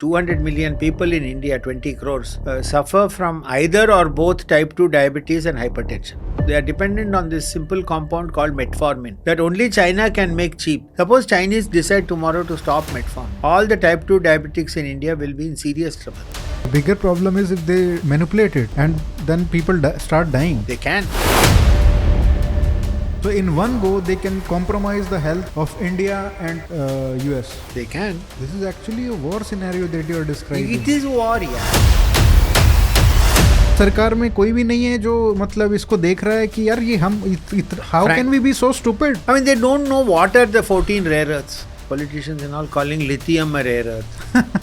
200 million people in India, 20 crores, suffer from either or both type 2 diabetes and hypertension. They are dependent on this simple compound called metformin that only China can make cheap. Suppose Chinese decide tomorrow to stop metformin. All the type 2 diabetics in India will be in serious trouble. The bigger problem is if they manipulate it and then people start dying. They can. So in one go, they can compromise the health of India and US. They can. This is actually a war scenario that you are describing. It is war, yeah. सरकार में कोई भी नहीं है जो मतलब इसको देख रहा है कि यार ये हम how can we be so stupid? I mean, they don't know what are the 14 rare earths. Politicians and all calling lithium a rare earth.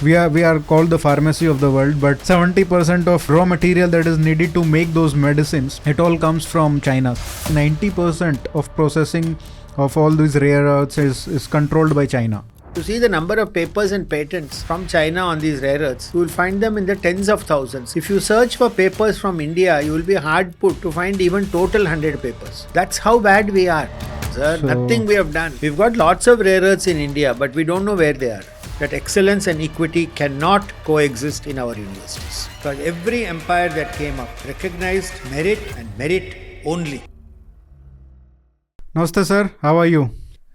We are called the pharmacy of the world, but 70% of raw material that is needed to make those medicines, it all comes from China. 90% of processing of all these rare earths is controlled by China. To see the number of papers and patents from China on these rare earths, you will find them in the tens of thousands. If you search for papers from India, you will be hard put to find even total 100 papers. That's how bad we are. Sir, nothing we have done. We've got lots of rare earths in India, but we don't know where they are. That excellence and equity cannot coexist in our universities. Because every empire that came up recognized merit and merit only. Namaste sir, how are you?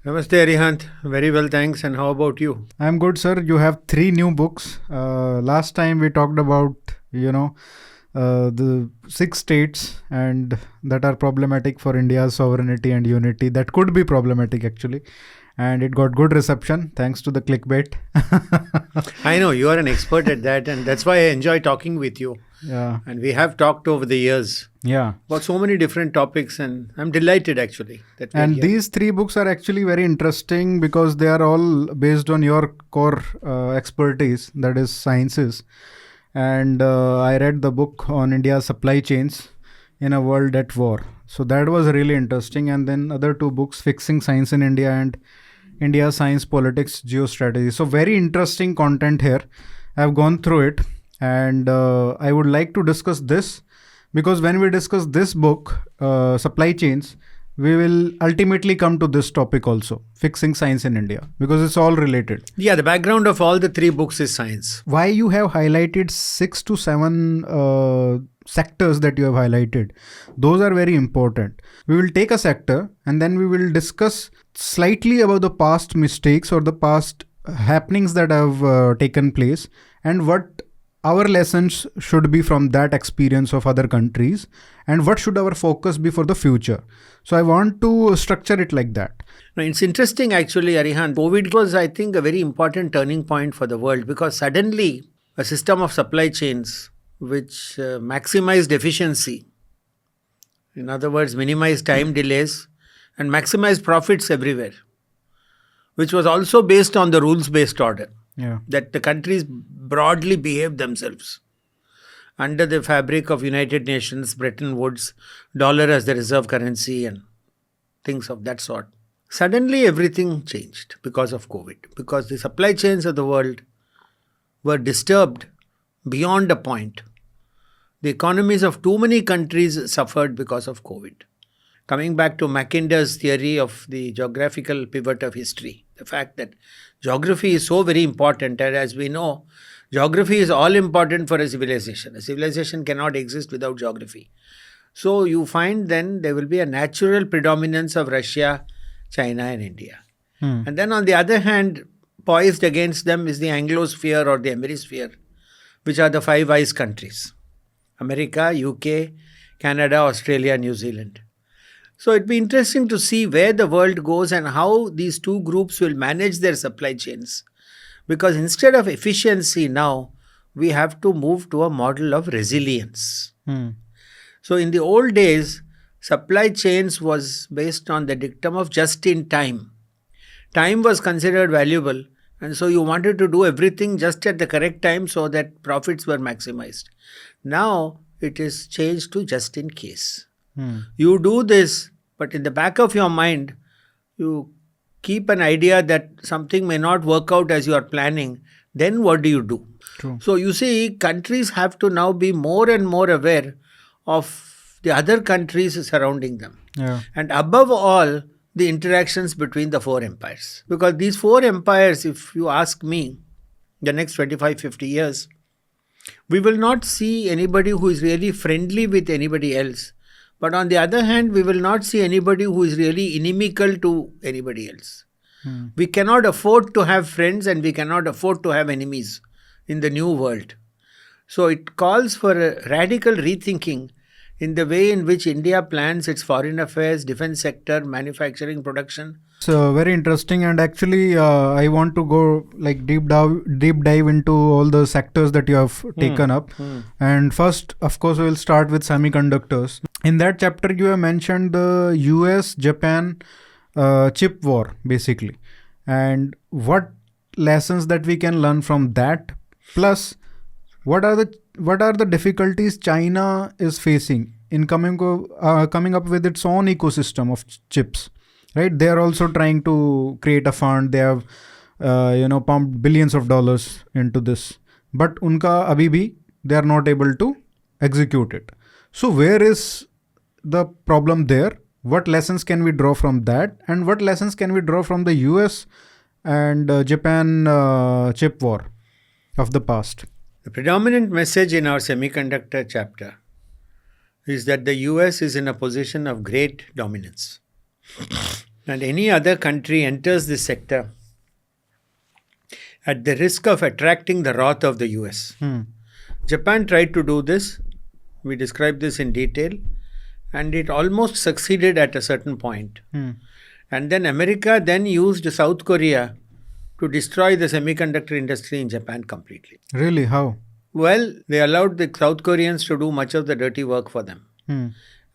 Namaste Arihant, very well thanks, and how about you? I'm good sir, you have 3 new books. Last time we talked about, the 6 states and that are problematic for India's sovereignty and unity. That could be problematic actually. And it got good reception thanks to the clickbait. I know, you are an expert at that, and that's why I enjoy talking with you. Yeah. And we have talked over the years. Yeah. About so many different topics, and I'm delighted actually. And these 3 books are actually very interesting because they are all based on your core expertise, that is sciences. And I read the book on India's supply chains in a world at war. So that was really interesting. And then other 2 books, Fixing Science in India and India Science, Politics, Geostrategy. So very interesting content here. I've gone through it and I would like to discuss this because when we discuss this book, Supply Chains, we will ultimately come to this topic also, Fixing Science in India, because it's all related. Yeah, the background of all the 3 books is science. Why you have highlighted 6 to 7 sectors that you have highlighted, those are very important. We will take a sector and then we will discuss slightly about the past mistakes or the past happenings that have taken place and what our lessons should be from that experience of other countries and what should our focus be for the future. So I want to structure it like that. Now, it's interesting actually, Arihant. COVID was, I think, a very important turning point for the world because suddenly a system of supply chains which maximized efficiency, in other words, minimized time delays and maximized profits everywhere, which was also based on the rules-based order. Yeah. That the countries broadly behave themselves under the fabric of United Nations, Bretton Woods, dollar as the reserve currency and things of that sort. Suddenly everything changed because of COVID, because the supply chains of the world were disturbed beyond a point. The economies of too many countries suffered because of COVID. Coming back to Macinder's theory of the geographical pivot of history, the fact that geography is so very important, and as we know, geography is all important for a civilization. A civilization cannot exist without geography. So you find then there will be a natural predominance of Russia, China and India. And then on the other hand, poised against them is the Anglosphere or the Hemisphere, which are the 5 Eyes countries. America, UK, Canada, Australia, New Zealand. So it'd be interesting to see where the world goes and how these 2 groups will manage their supply chains. Because instead of efficiency now, we have to move to a model of resilience. So in the old days, supply chains was based on the dictum of just in time. Time was considered valuable, and so you wanted to do everything just at the correct time so that profits were maximized. Now it is changed to just in case. You do this, but in the back of your mind, you keep an idea that something may not work out as you are planning. Then what do you do? True. So you see, countries have to now be more and more aware of the other countries surrounding them. Yeah. And above all, the interactions between the 4 empires. Because these 4 empires, if you ask me, the next 25, 50 years, we will not see anybody who is really friendly with anybody else. But on the other hand, we will not see anybody who is really inimical to anybody else. We cannot afford to have friends and we cannot afford to have enemies in the new world. So it calls for a radical rethinking in the way in which India plans its foreign affairs, defense sector, manufacturing, production. So very interesting, and actually, I want to go like deep dive into all the sectors that you have taken up. And first, of course, we will start with semiconductors. In that chapter, you have mentioned the US-Japan chip war, basically, and what lessons that we can learn from that. Plus, what are the difficulties China is facing in coming up with its own ecosystem of chips? Right, they are also trying to create a fund. They have, pumped billions of dollars into this, but unka abhi bhi they are not able to execute it. So where is the problem there? What lessons can we draw from that, and what lessons can we draw from the US and Japan chip war of the past? The predominant message in our semiconductor chapter is that the US is in a position of great dominance. And any other country enters this sector at the risk of attracting the wrath of the US. Japan tried to do this. We described this in detail. And it almost succeeded at a certain point. And then America then used South Korea to destroy the semiconductor industry in Japan completely. Really? How? Well, they allowed the South Koreans to do much of the dirty work for them.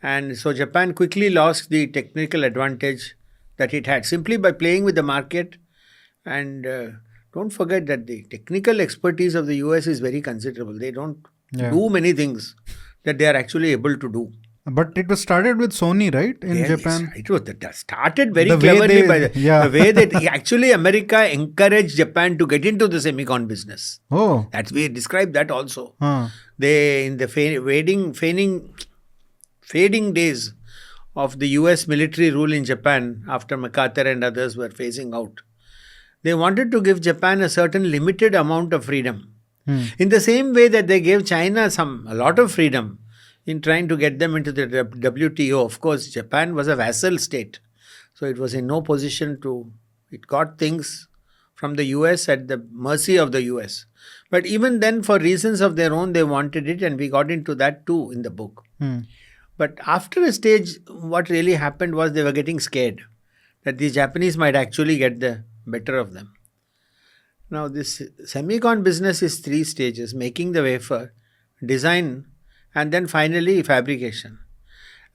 And so Japan quickly lost the technical advantage that it had simply by playing with the market. And don't forget that the technical expertise of the US is very considerable. They don't do many things that they are actually able to do. But it was started with Sony, right? In Japan. It was started very cleverly the way that actually America encouraged Japan to get into the semicon business. Oh. We described that also. They, in the fading days of the US military rule in Japan, after MacArthur and others were phasing out, they wanted to give Japan a certain limited amount of freedom. In the same way that they gave China a lot of freedom in trying to get them into the WTO. Of course, Japan was a vassal state. So it was in no position it got things from the US at the mercy of the US. But even then, for reasons of their own, they wanted it, and we got into that too in the book. But after a stage, what really happened was they were getting scared that the Japanese might actually get the better of them. Now, this semicon business is 3 stages: making the wafer, design, and then finally fabrication.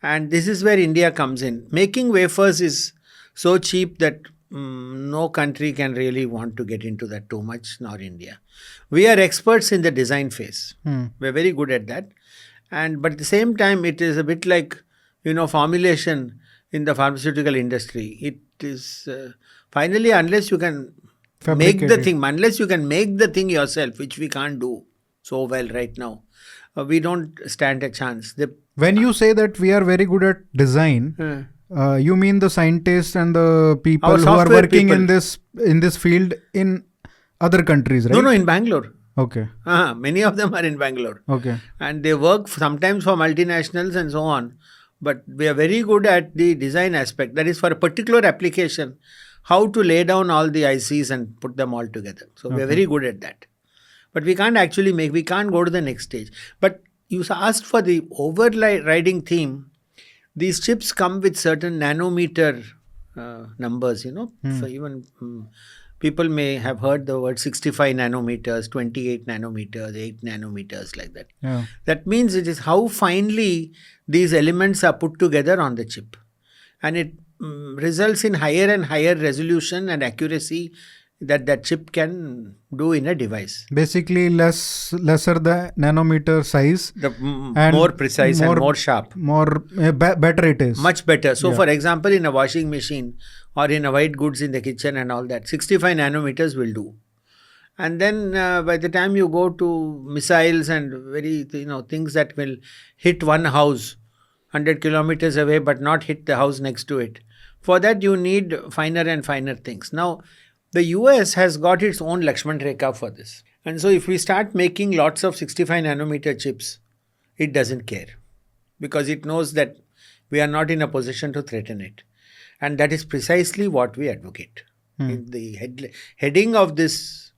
And this is where India comes in. Making wafers is so cheap that no country can really want to get into that too much, nor India. We are experts in the design phase. We're very good at that. But at the same time, it is a bit like, formulation in the pharmaceutical industry. It is finally, unless you can make the thing yourself, which we can't do so well right now, we don't stand a chance. When you say that we are very good at design, you mean the scientists and the people who are working in this field in other countries, right? No, in Bangalore. Okay. Many of them are in Bangalore. Okay. And they work sometimes for multinationals and so on. But we are very good at the design aspect. That is, for a particular application, how to lay down all the ICs and put them all together. So we are very good at that. But we can't actually we can't go to the next stage. But you asked for the overriding theme. These chips come with certain nanometer numbers, So even people may have heard the word 65 nanometers, 28 nanometers, 8 nanometers, like that. Yeah. That means it is how finely these elements are put together on the chip. And it results in higher and higher resolution and accuracy that chip can do in a device. Basically, lesser the nanometer size, and more precise and more sharp. Better it is. Much better. So, for example, in a washing machine or in a white goods in the kitchen and all that, 65 nanometers will do. And then by the time you go to missiles and things that will hit one house 100 kilometers away but not hit the house next to it, for that you need finer and finer things. Now, The US has got its own Lakshman Rekha for this. And so if we start making lots of 65 nanometer chips, it doesn't care because it knows that we are not in a position to threaten it. And that is precisely what we advocate. In the heading of this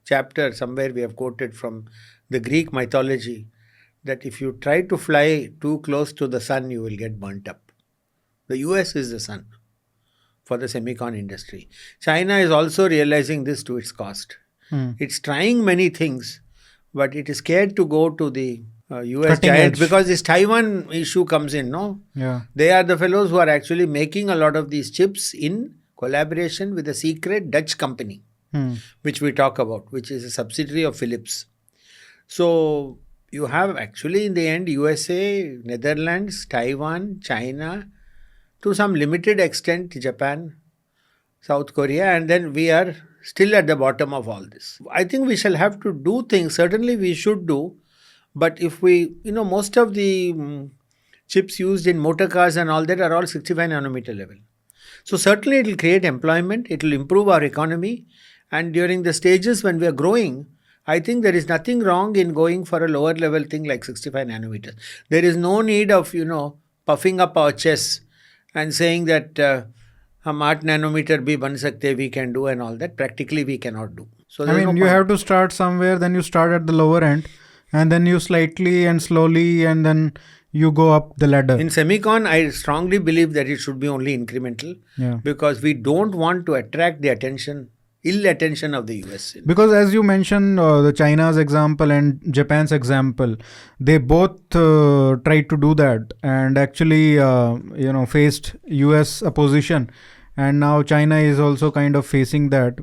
chapter, somewhere we have quoted from the Greek mythology that if you try to fly too close to the sun, you will get burnt up. The US is the sun for the semicon industry. China is also realizing this to its cost. It's trying many things, but it is scared to go to the US Cutting giant edge. because this Taiwan issue comes in, no? Yeah. They are the fellows who are actually making a lot of these chips in collaboration with a secret Dutch company, which we talk about, which is a subsidiary of Philips. So you have actually in the end USA, Netherlands, Taiwan, China, to some limited extent Japan, South Korea, and then we are still at the bottom of all this. I think we shall have to do things. Certainly we should do. But if we, most of the chips used in motor cars and all that are all 65 nanometer level. So certainly it will create employment. It will improve our economy. And during the stages when we are growing, I think there is nothing wrong in going for a lower level thing like 65 nanometers. There is no need of, puffing up our chests and saying that हम 8 nanometer भी बन सकते, we can do and all that. Practically we cannot do. So I mean, you have to start somewhere, then you start at the lower end, and then you slightly and slowly, and then you go up the ladder. In semicon, I strongly believe that it should be only incremental because we don't want to attract the ill attention of the US. Because as you mentioned, the China's example and Japan's example, they both tried to do that and actually, faced US opposition. And now China is also kind of facing that.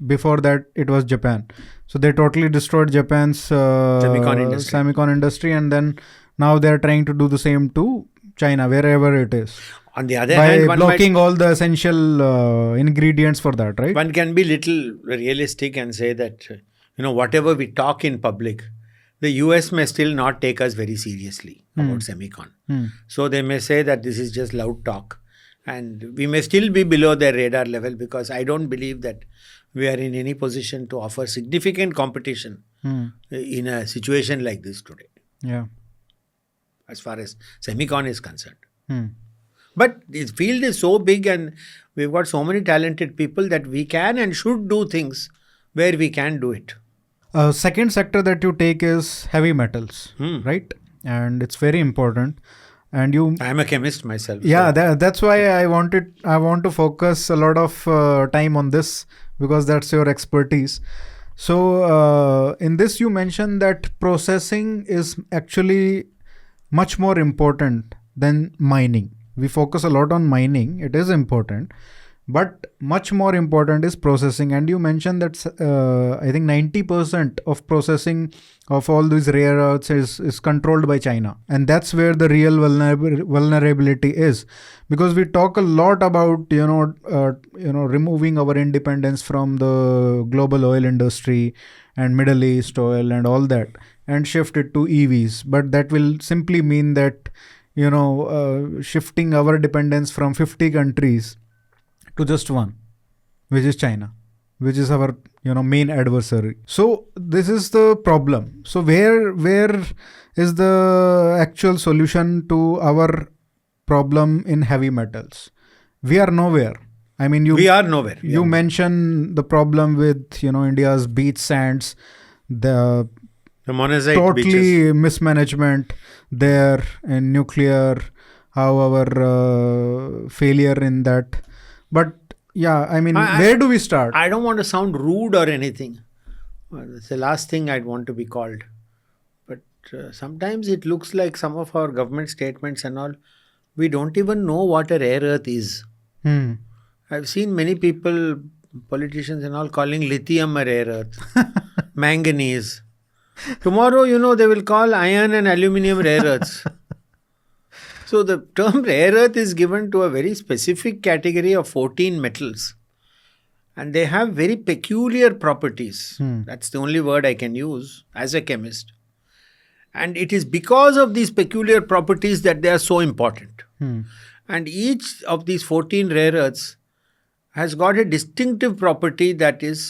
Before that, it was Japan. So they totally destroyed Japan's semicon industry. And then now they're trying to do the same to China, wherever it is. On the other hand, one blocking all the essential ingredients for that, right? One can be little realistic and say that, whatever we talk in public, the US may still not take us very seriously about semicon. So they may say that this is just loud talk. And we may still be below their radar level because I don't believe that we are in any position to offer significant competition in a situation like this today. Yeah. As far as semicon is concerned. But this field is so big and we've got so many talented people that we can and should do things where we can do it. Second sector that you take is heavy metals, right? And it's very important. And I'm a chemist myself. Yeah, that's why I want to focus a lot of time on this because that's your expertise. So in this you mentioned that processing is actually much more important than mining. We focus a lot on mining. It is important. But much more important is processing. And you mentioned that I think 90% of processing of all these rare earths is controlled by China. And that's where the real vulnerability is. Because we talk a lot about, removing our independence from the global oil industry and Middle East oil and all that and shift it to EVs. But that will simply mean that, shifting our dependence from 50 countries to just one, which is China, which is our main adversary. So this is the problem. So where is the actual solution to our problem in heavy metals? We are nowhere. I mean, we are nowhere. You mentioned the problem with India's beach sands, the monazite totally beaches. Mismanagement there in nuclear, how our failure in that. But yeah, I mean, where do we start? I don't want to sound rude or anything. It's the last thing I'd want to be called. But sometimes it looks like some of our government statements and all, we don't even know what a rare earth is. I've seen many people, politicians and all, calling lithium a rare earth, manganese. Tomorrow, they will call iron and aluminium rare earths. So the term rare earth is given to a very specific category of 14 metals. And they have very peculiar properties. That's the only word I can use as a chemist. And it is because of these peculiar properties that they are so important. And each of these 14 rare earths has got a distinctive property that is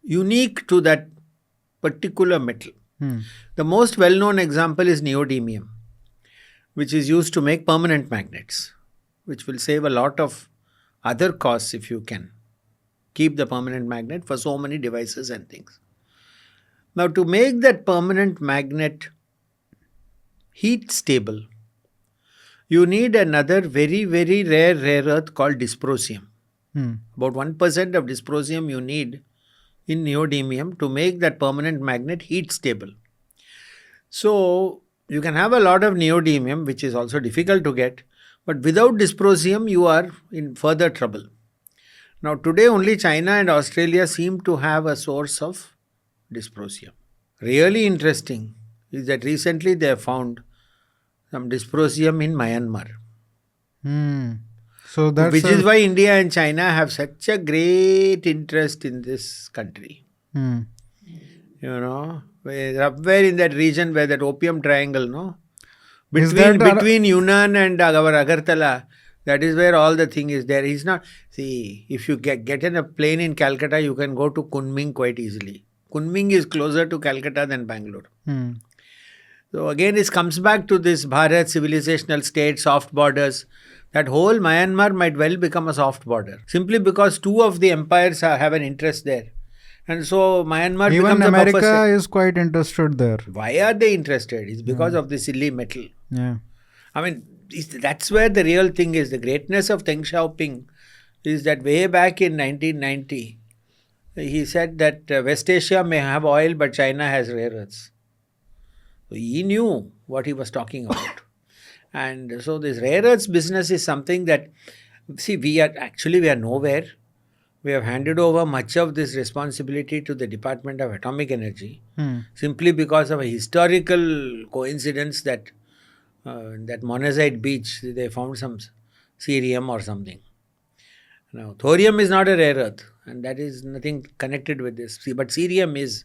unique to that particular metal. The most well-known example is neodymium, which is used to make permanent magnets, which will save a lot of other costs if you can keep the permanent magnet for so many devices and things. Now, to make that permanent magnet heat stable, you need another very, very rare earth called dysprosium. About 1% of dysprosium you need in neodymium to make that permanent magnet heat stable. So, you can have a lot of neodymium, which is also difficult to get, but without dysprosium, you are in further trouble. Now, today only China and Australia seem to have a source of dysprosium. Really interesting is that recently they have found some dysprosium in Myanmar. So that's which is why India and China have such a great interest in this country. You know, somewhere in that region where that opium triangle, no? Between Yunnan and our Agartala, that is where all the thing is there. It's not, see, if you get in a plane in Calcutta, you can go to Kunming quite easily. Kunming is closer to Calcutta than Bangalore. So again, it comes back to this Bharat, civilizational state, soft borders. That whole Myanmar might well become a soft border. Simply because two of the empires have an interest there. And so Myanmar even becomes America a buffer state. is quite interested there. Why are they interested? It's because of the silly metal. Yeah. I mean, that's where the real thing is. The greatness of Deng Xiaoping is that way back in 1990, he said that West Asia may have oil, but China has rare earths. So he knew what he was talking about. And so this rare earths business is something that, see, we are nowhere. We have handed over much of this responsibility to the Department of Atomic Energy simply because of a historical coincidence that that monazite beach, they found some cerium or something. Now, thorium is not a rare earth and that is nothing connected with this. But cerium is.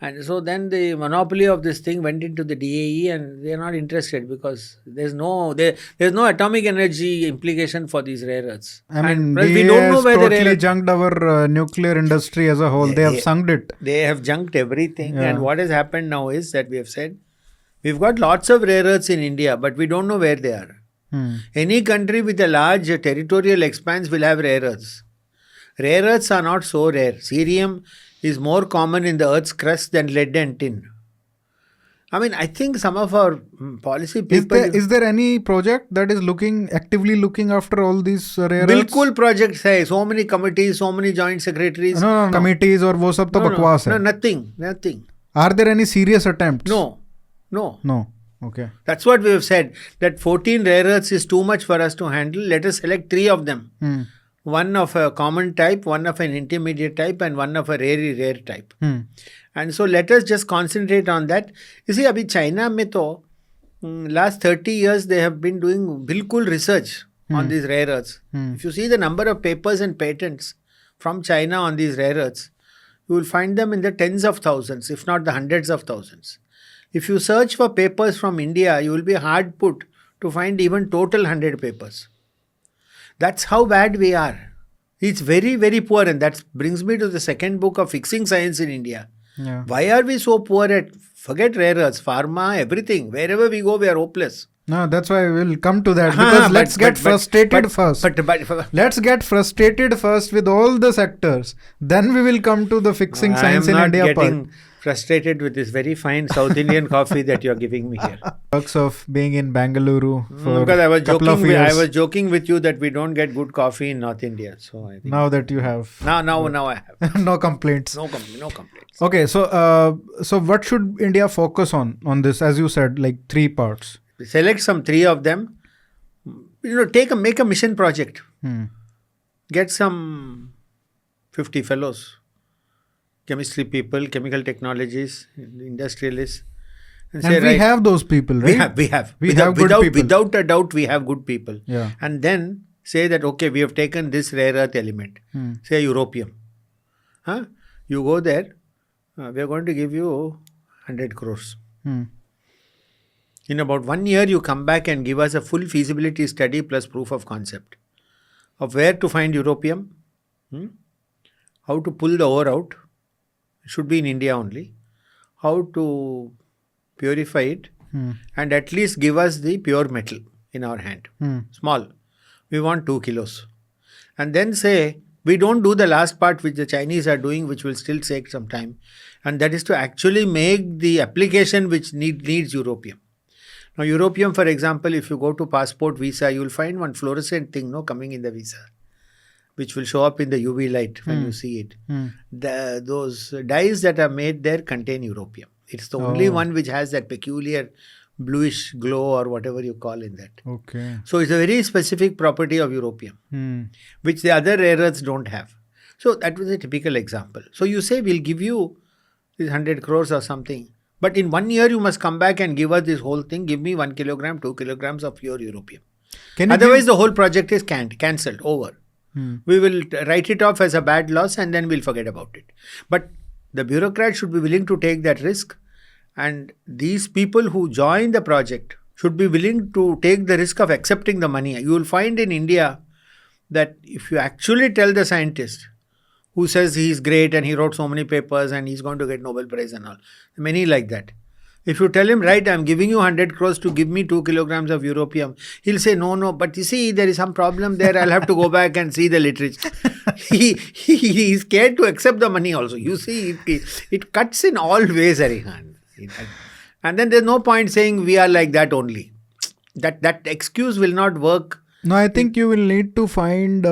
And so then the monopoly of this thing went into the DAE and they are not interested because there's no atomic energy implication for these rare earths. I mean, we don't know where totally junked our nuclear industry as a whole. They have sunk it. They have junked everything. Yeah. And what has happened now is that we have said, we've got lots of rare earths in India, but we don't know where they are. Any country with a large territorial expanse will have rare earths. Rare earths are not so rare. Cerium is more common in the earth's crust than lead and tin. I mean, I think some of our policy people... Is there any project that is actively looking after all these rare earths? Bilkul projects hai. So many committees, so many joint secretaries. No. Committees or wo sab to bakwas hai. No, nothing. Are there any serious attempts? No. Okay. That's what we have said. That 14 rare earths is too much for us to handle. Let us select 3 of them. One of a common type, one of an intermediate type and one of a very rare type. And so let us just concentrate on that. You see, abhi China mein to last 30 years they have been doing bilkul research on these rare earths. If you see the number of papers and patents from China on these rare earths, you will find them in the tens of thousands, if not the hundreds of thousands. If you search for papers from India, you will be hard put to find even total 100 papers. That's how bad we are. It's very, very poor. And that brings me to the second book of Fixing Science in India. Yeah. Why are we so poor at, forget rare earths, pharma, everything. Wherever we go, we are hopeless. No, that's why we'll come to that. Because let's get frustrated first. Let's get frustrated first with all the sectors. Then we will come to the Fixing Science in India part. I am not getting frustrated with this very fine South Indian coffee that you're giving me here. Perks of being in Bengaluru for because I was joking with you that we don't get good coffee in North India. So I think now that you have. Now I have. No complaints. No complaints. Okay, so what should India focus on this? As you said, like 3 parts. Select some 3 of them. Make a mission project. Get some 50 fellows. Chemistry people, chemical technologies, industrialists. And we have those people, right? We have. Good people. Without a doubt, we have good people. Yeah. And then say that, okay, we have taken this rare earth element, say europium. You go there, we are going to give you 100 crores. In about 1 year, you come back and give us a full feasibility study plus proof of concept. of where to find europium, how to pull the ore out, it should be in India only, how to purify it, and at least give us the pure metal in our hand. Small. We want 2 kilos. And then say, we don't do the last part which the Chinese are doing, which will still take some time. And that is to actually make the application which needs europium. Now, europium, for example, if you go to passport visa, you will find one fluorescent thing coming in the visa, which will show up in the UV light when you see it. Those dyes that are made there contain europium. It's the only one which has that peculiar bluish glow or whatever you call in that. Okay. So it's a very specific property of europium, which the other rare earths don't have. So that was a typical example. So you say we'll give you this 100 crores or something, but in 1 year you must come back and give us this whole thing. Give me 1 kilogram, 2 kilograms of pure europium. Otherwise the whole project is cancelled, over. We will write it off as a bad loss and then we'll forget about it. But the bureaucrat should be willing to take that risk, and these people who join the project should be willing to take the risk of accepting the money. You will find in India that if you actually tell the scientist who says he's great and he wrote so many papers and he's going to get Nobel Prize and all, many like that. If you tell him, right, I'm giving you 100 crores to give me 2 kilograms of europium, he'll say, no, but you see, there is some problem there. I'll have to go back and see the literature. He's scared to accept the money also. You see, it cuts in all ways, Arihan. And then there's no point saying we are like that only. That excuse will not work. No, I think you will need to find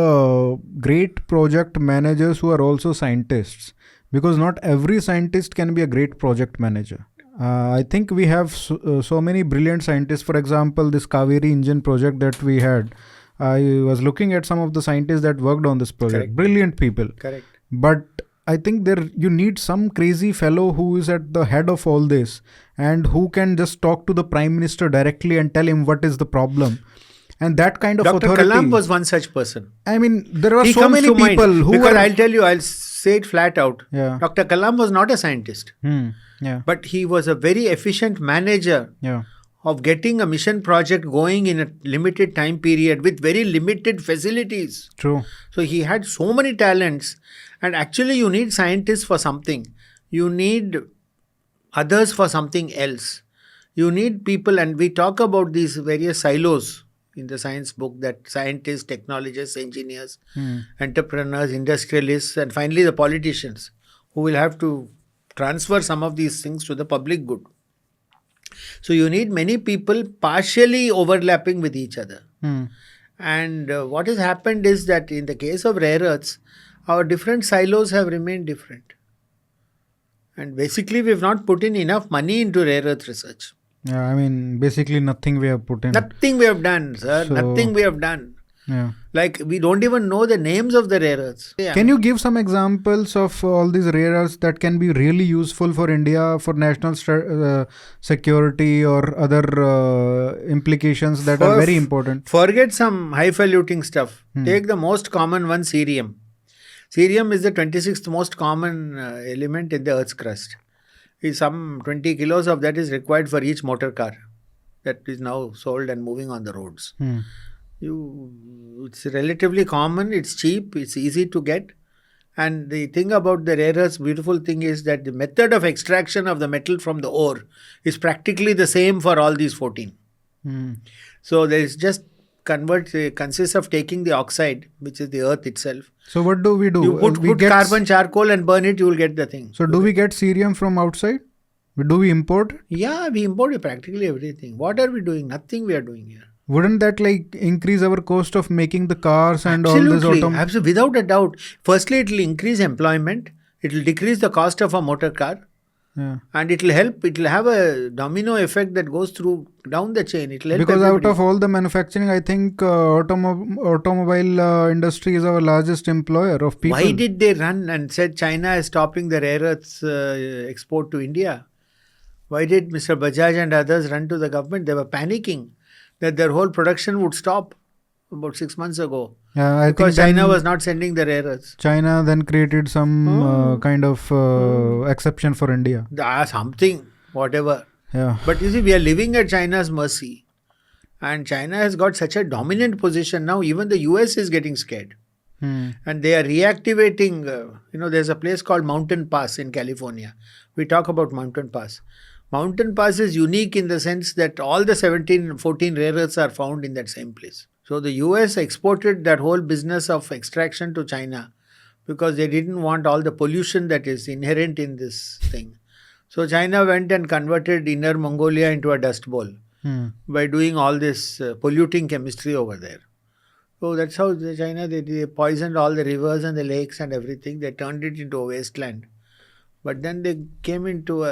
great project managers who are also scientists, because not every scientist can be a great project manager. I think we have so many brilliant scientists. For example, this Kaveri engine project that we had, I was looking at some of the scientists that worked on this project. Correct. Brilliant people. Correct. But I think you need some crazy fellow who is at the head of all this and who can just talk to the Prime Minister directly and tell him what is the problem. And that kind of Dr. authority. Kalam was one such person. I mean, there are He so comes many to mind. people who Because are... I'll tell you, I'll say it flat out. Yeah. Dr. Kalam was not a scientist. Yeah. But he was a very efficient manager of getting a mission project going in a limited time period with very limited facilities. True. So he had so many talents. And actually you need scientists for something. You need others for something else. You need people, and we talk about these various silos in the science book, that scientists, technologists, engineers, entrepreneurs, industrialists, and finally the politicians who will have to transfer some of these things to the public good. So you need many people partially overlapping with each other. And what has happened is that in the case of rare earths, our different silos have remained different. And basically we have not put in enough money into rare earth research. Yeah, I mean, basically nothing we have put in. Nothing we have done, sir. So, nothing we have done. Yeah. Like, we don't even know the names of the rare earths. Yeah. Can you give some examples of all these rare earths that can be really useful for India, for national security or other implications that are very important? Forget some highfalutin stuff. Take the most common one, cerium. Cerium is the 26th most common element in the Earth's crust. Some 20 kilos of that is required for each motor car that is now sold and moving on the roads. It's relatively common, it's cheap, it's easy to get. And the thing about the rare earths, beautiful thing is that the method of extraction of the metal from the ore is practically the same for all these 14. So there is just consists of taking the oxide, which is the earth itself. So what do we do? You put carbon charcoal and burn it, you will get the thing. So do we get cerium from outside? Do we import? Yeah, we import practically everything. What are we doing? Nothing we are doing here. Wouldn't that increase our cost of making the cars and Absolutely, all this absolutely, without a doubt. Firstly, it will increase employment. It will decrease the cost of a motor car. Yeah. And it will help. It will have a domino effect that goes through down the chain. It will help because everybody. Out of all the manufacturing, I think automobile industry is our largest employer of people. Why did they run and said China is stopping the rare earths export to India? Why did Mr. Bajaj and others run to the government? They were panicking that their whole production would stop about 6 months ago. Yeah, because China was not sending the rare earths. China then created some kind of exception for India. Something, whatever. Yeah. But you see, we are living at China's mercy. And China has got such a dominant position now, even the US is getting scared. And they are reactivating, there's a place called Mountain Pass in California. We talk about Mountain Pass. Mountain Pass is unique in the sense that all the 14 rare earths are found in that same place. So the US exported that whole business of extraction to China because they didn't want all the pollution that is inherent in this thing. So China went and converted Inner Mongolia into a dust bowl by doing all this polluting chemistry over there. So that's how China, they poisoned all the rivers and the lakes and everything. They turned it into a wasteland. But then they came into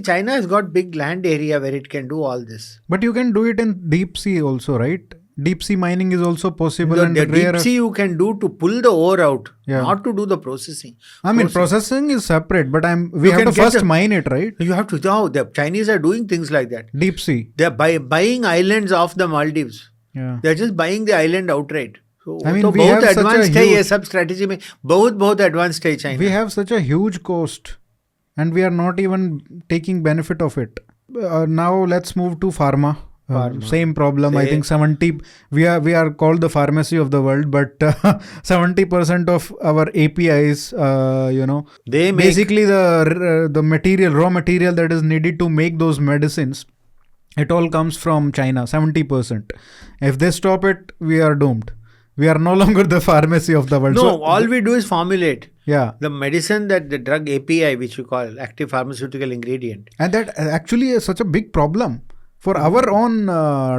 China has got big land area where it can do all this. But you can do it in deep sea also, right? Deep sea mining is also possible. The deep sea you can do to pull the ore out, not to do the processing. Processing is separate, but we have to first mine it, right? You have to. The Chinese are doing things like that. Deep sea. They are buying islands off the Maldives. Yeah. They are just buying the island outright. So, we have advanced ये सब strategy में बहुत advanced है China. We have such a huge cost, and we are not even taking benefit of it. Now let's move to pharma. Same problem. I think 70. We are called the pharmacy of the world, but 70% of our APIs, they basically the material, raw material that is needed to make those medicines, it all comes from China. 70%. If they stop it, we are doomed. We are no longer the pharmacy of the world. No, all we do is formulate. Yeah. The medicine that the drug API, which you call active pharmaceutical ingredient. And that actually is such a big problem for our own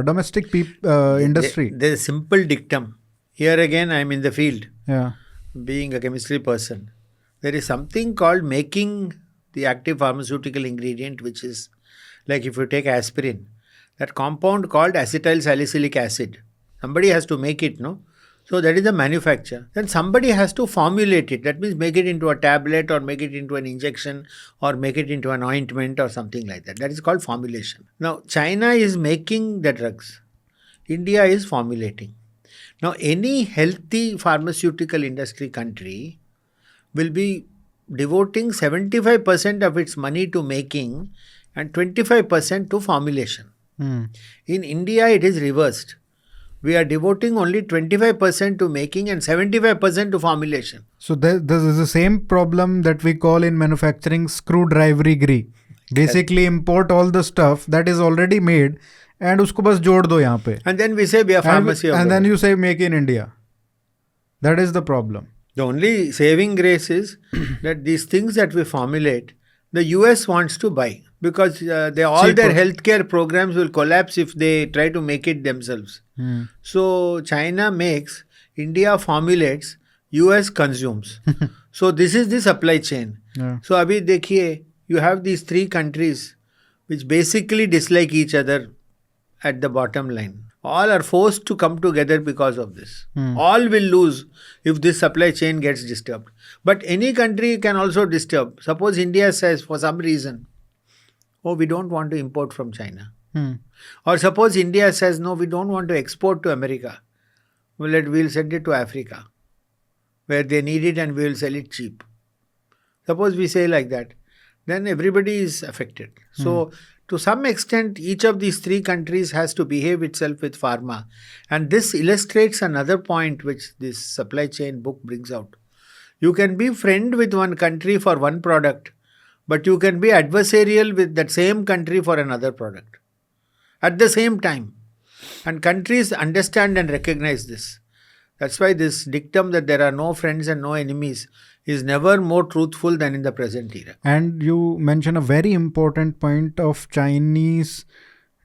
domestic industry. There's a simple dictum. Here again, I'm in the field. Yeah. Being a chemistry person. There is something called making the active pharmaceutical ingredient, which is like if you take aspirin, that compound called acetyl salicylic acid. Somebody has to make it, no? So that is the manufacture. Then somebody has to formulate it. That means make it into a tablet or make it into an injection or make it into an ointment or something like that. That is called formulation. Now, China is making the drugs. India is formulating. Now, any healthy pharmaceutical industry country will be devoting 75% of its money to making and 25% to formulation. In India, it is reversed. We are devoting only 25% to making and 75% to formulation. So this is the same problem that we call in manufacturing screwdriverigry. Basically import all the stuff that is already made and usko bas jod do yahan pe. And then we say we are pharmacy. And then you say make in India. That is the problem. The only saving grace is that these things that we formulate, the US wants to buy. Because all their healthcare programs will collapse if they try to make it themselves. So China makes, India formulates, US consumes. So this is the supply chain. Yeah. So abhi dekhiye, you have these three countries which basically dislike each other at the bottom line. All are forced to come together because of this. All will lose if this supply chain gets disturbed. But any country can also disturb. Suppose India says for some reason, we don't want to import from China. Or suppose India says, no, we don't want to export to America. We'll send it to Africa, where they need it and we will sell it cheap. Suppose we say like that, then everybody is affected. So, to some extent, each of these three countries has to behave itself with pharma. And this illustrates another point which this supply chain book brings out. You can be friend with one country for one product, but you can be adversarial with that same country for another product at the same time. And countries understand and recognize this. That's why this dictum that there are no friends and no enemies is never more truthful than in the present era. And you mention a very important point of Chinese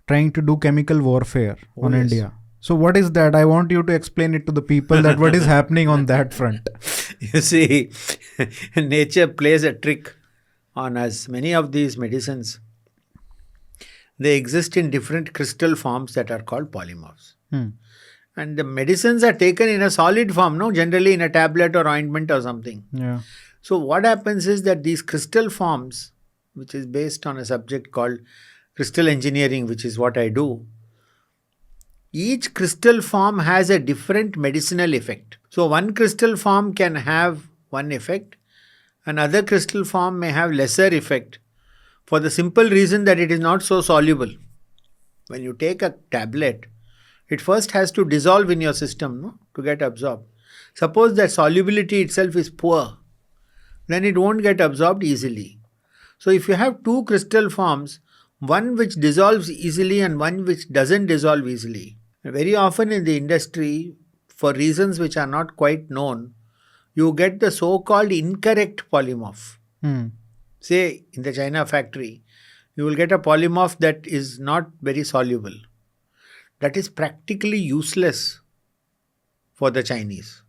trying to do chemical warfare on India. So what is that? I want you to explain it to the people that what is happening on that front. You see, nature plays a trick on us. Many of these medicines, they exist in different crystal forms that are called polymorphs. And the medicines are taken in a solid form, no? Generally in a tablet or ointment or something. Yeah. So what happens is that these crystal forms, which is based on a subject called crystal engineering, which is what I do, each crystal form has a different medicinal effect. So one crystal form can have one effect, another crystal form may have lesser effect for the simple reason that it is not so soluble. When you take a tablet, It first has to dissolve in your system, no, to get absorbed. Suppose that solubility itself is poor, then it won't get absorbed easily. So if you have two crystal forms, one which dissolves easily and one which doesn't dissolve easily, very often in the industry, for reasons which are not quite known, you get the so-called incorrect polymorph. Say in the China factory, you will get a polymorph that is not very soluble. That is practically useless for the Chinese.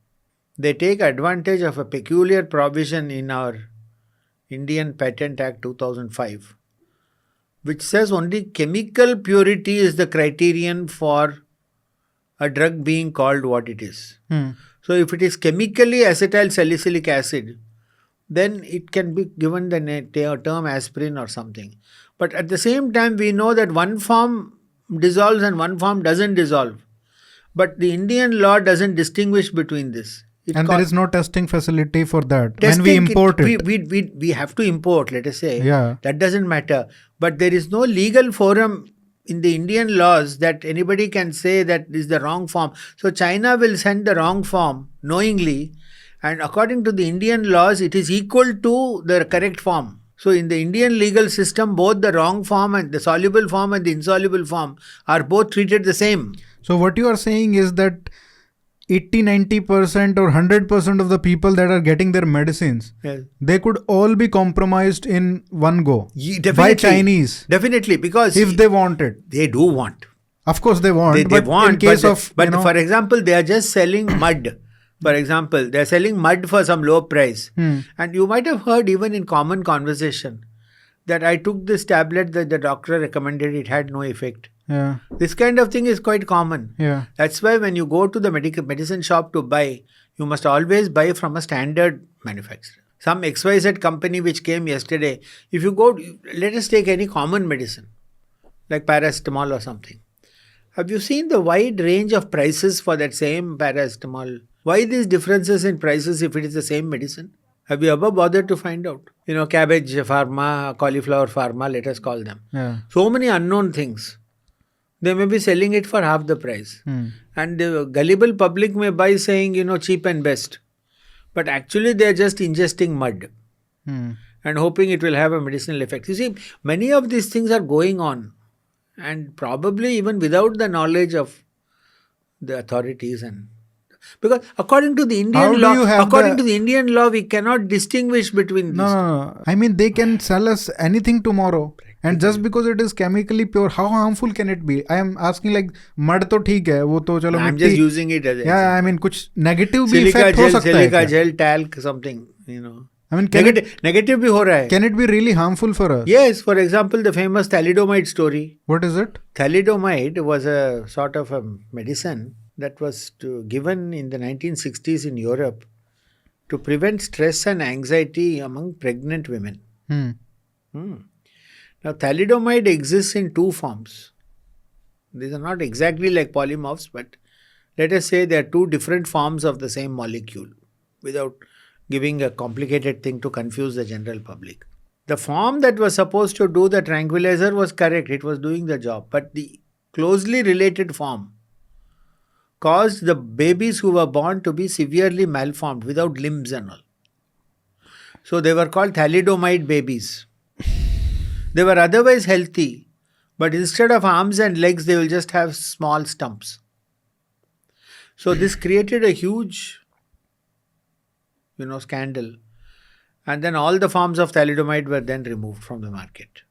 They take advantage of a peculiar provision in our Indian Patent Act 2005, which says only chemical purity is the criterion for a drug being called what it is. So if it is chemically acetyl salicylic acid, then it can be given the term aspirin or something. But at the same time, we know that one form dissolves and one form doesn't dissolve. But the Indian law doesn't distinguish between this. And there is no testing facility for that. When we import it. We have to import, let us say. Yeah. That doesn't matter. But there is no legal forum in the Indian laws that anybody can say that this is the wrong form. So China will send the wrong form knowingly, and according to the Indian laws, it is equal to the correct form. So in the Indian legal system, both the wrong form and the soluble form and the insoluble form are both treated the same. So what you are saying is that 80-90% or 100% of the people that are getting their medicines, they could all be compromised in one go by Chinese. Definitely, because if they want it. They do want. Of course they want. They want, in case for example, they are just selling mud. For example, they are selling mud for some low price. And you might have heard even in common conversation that I took this tablet that the doctor recommended, it had no effect. Yeah. This kind of thing is quite common. Yeah. That's why when you go to the medicine shop to buy, you must always buy from a standard manufacturer. Some XYZ company which came yesterday, if you go, let us take any common medicine, like paracetamol or something. Have you seen the wide range of prices for that same paracetamol? Why these differences in prices if it is the same medicine? Have you ever bothered to find out? Cabbage pharma, cauliflower pharma, let us call them. Yeah. So many unknown things. They may be selling it for half the price. And the gullible public may buy saying, cheap and best. But actually they are just ingesting mud and hoping it will have a medicinal effect. You see, many of these things are going on, and probably even without the knowledge of the authorities. And because according to the Indian law, we cannot distinguish between these. No. I mean, they can sell us anything tomorrow. And just because it is chemically pure, how harmful can it be? I am asking like, mud to theek hai, wo to chalo I'm just using it as I mean, kuch negative bhi effect ho sakta hai. Silica gel, talc, something, I mean, negative bhi ho raha hai. Can it be really harmful for us? Yes, for example, the famous thalidomide story. What is it? Thalidomide was a sort of a medicine that was given in the 1960s in Europe to prevent stress and anxiety among pregnant women. Now, thalidomide exists in two forms. These are not exactly like polymorphs, but let us say they are two different forms of the same molecule, without giving a complicated thing to confuse the general public. The form that was supposed to do the tranquilizer was correct, it was doing the job, but the closely related form caused the babies who were born to be severely malformed without limbs and all. So they were called thalidomide babies. They were otherwise healthy, but instead of arms and legs, they will just have small stumps. So this created a huge, scandal. And then all the forms of thalidomide were then removed from the market.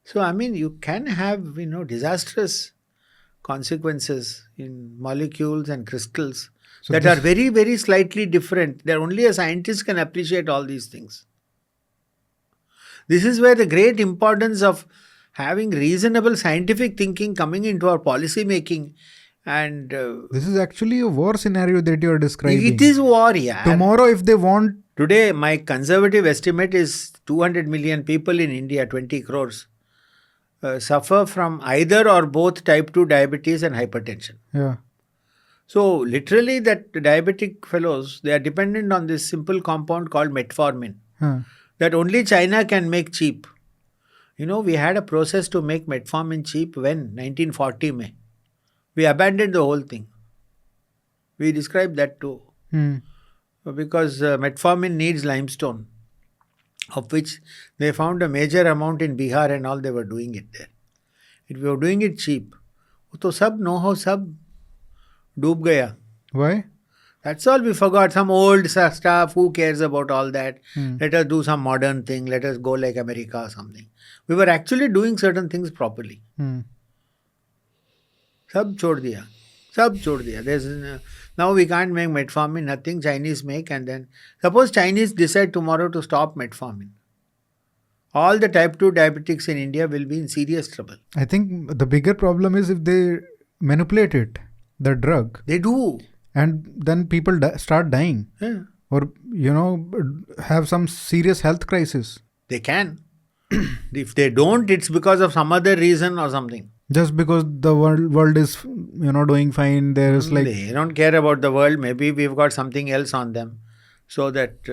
So, I mean, you can have, disastrous consequences in molecules and crystals that are very, very slightly different. Only a scientist can appreciate all these things. This is where the great importance of having reasonable scientific thinking coming into our policy making. And this is actually a war scenario that you are describing. It is war, yeah. Tomorrow, if they want... Today, my conservative estimate is 200 million people in India, 20 crores, suffer from either or both type 2 diabetes and hypertension. Yeah. So, literally, that diabetic fellows, they are dependent on this simple compound called metformin. That only China can make cheap. We had a process to make metformin cheap when? 1940 mein. We abandoned the whole thing. We described that too. Hmm. Because metformin needs limestone, of which they found a major amount in Bihar and all, they were doing it there. If we were doing it cheap, तो सब know-how सब डूब गया. Why? That's all we forgot. Some old stuff. Who cares about all that? Hmm. Let us do some modern thing. Let us go like America or something. We were actually doing certain things properly. Hmm. सब छोड़ दिया. सब छोड़ दिया. Now we can't make metformin. Nothing Chinese make, and then suppose Chinese decide tomorrow to stop metformin. All the type 2 diabetics in India will be in serious trouble. I think the bigger problem is if they manipulate it, the drug, They do. and then people start dying, Yeah. or have some serious health crisis They can. If they don't, it's because of some other reason or something. just because the world is doing fine. There is like They don't care about the world. Maybe we've got something else on them. So that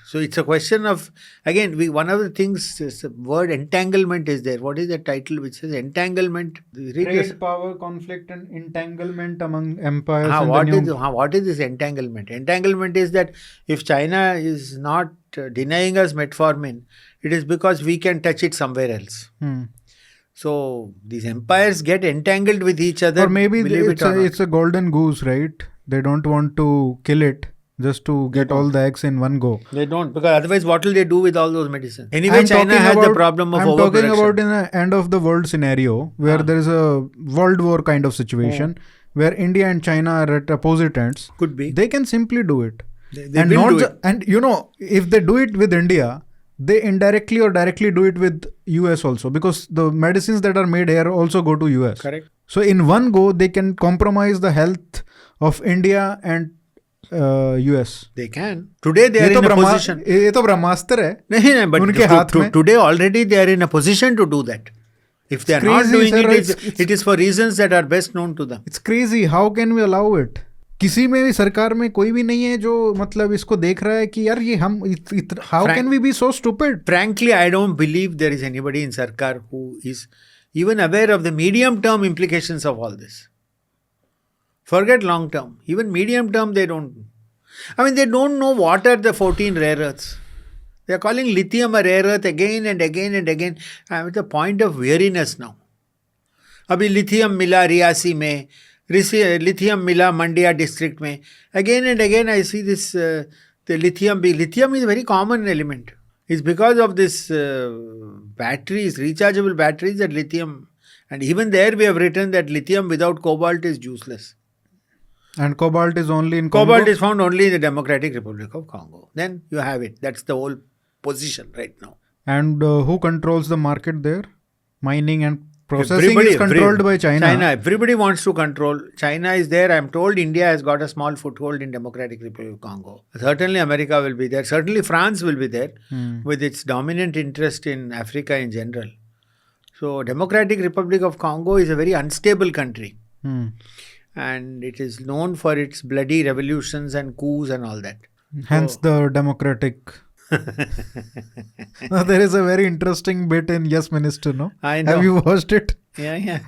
so it's a question of, again, one of the things is the word entanglement is there. What is the title which says entanglement? Read this. trade, power, conflict, and entanglement among empires. What is this entanglement? Entanglement is that if China is not denying us metformin, it is because we can touch it somewhere else. Hmm. So these empires get entangled with each other. Or maybe believe it or not. it's a golden goose, right? They don't want to kill it just to get all the eggs in one go. They don't, because otherwise what will they do with all those medicines? Anyway, I'm China talking has the about- problem of I'm overproduction. talking about in an end of the world scenario where there is a world war kind of situation where India and China are at opposite ends. Could be. They can simply do it. They and will not do ju- it. And if they do it with India, they indirectly or directly do it with US also, because the medicines that are made here also go to US. Correct. So in one go, they can compromise the health of India and US. They can. Today they are in a position. ये तो ब्रह्मास्त्र है. नहीं, but उनके हाथ में. today already they are in a position to do that. If they are not crazy, doing sir. it, it is for reasons that are best known to them. It's crazy. How can we allow it? किसी में भी सरकार में कोई भी नहीं है जो मतलब इसको देख रहा है कि यार ये हम how can we be so stupid? Frankly, I don't believe there is anybody in Sarkar who is even aware of the medium term implications of all this. Forget long term. Even medium term, they don't. I mean, they don't know what are the 14 rare earths. They are calling lithium a rare earth again and again and again. I'm at the point of weariness now. अभी lithium मिला रियासी में, lithium मिला मंडिया district में. Again and again I see this, the lithium. Lithium is a very common element. It's because of this batteries, rechargeable batteries, that lithium. And even there we have written that lithium without cobalt is useless. And cobalt is only in Congo? Cobalt is found only in the Democratic Republic of Congo. Then you have it. That's the whole position right now. And who controls the market there? Mining and processing is controlled by China. Everybody wants to control. China is there. I'm told India has got a small foothold in Democratic Republic of Congo. Certainly America will be there. Certainly France will be there with its dominant interest in Africa in general. So Democratic Republic of Congo is a very unstable country. And it is known for its bloody revolutions and coups and all that. Hence the democratic. Now, there is a very interesting bit in Yes Minister, no? I know. Have you watched it? Yeah.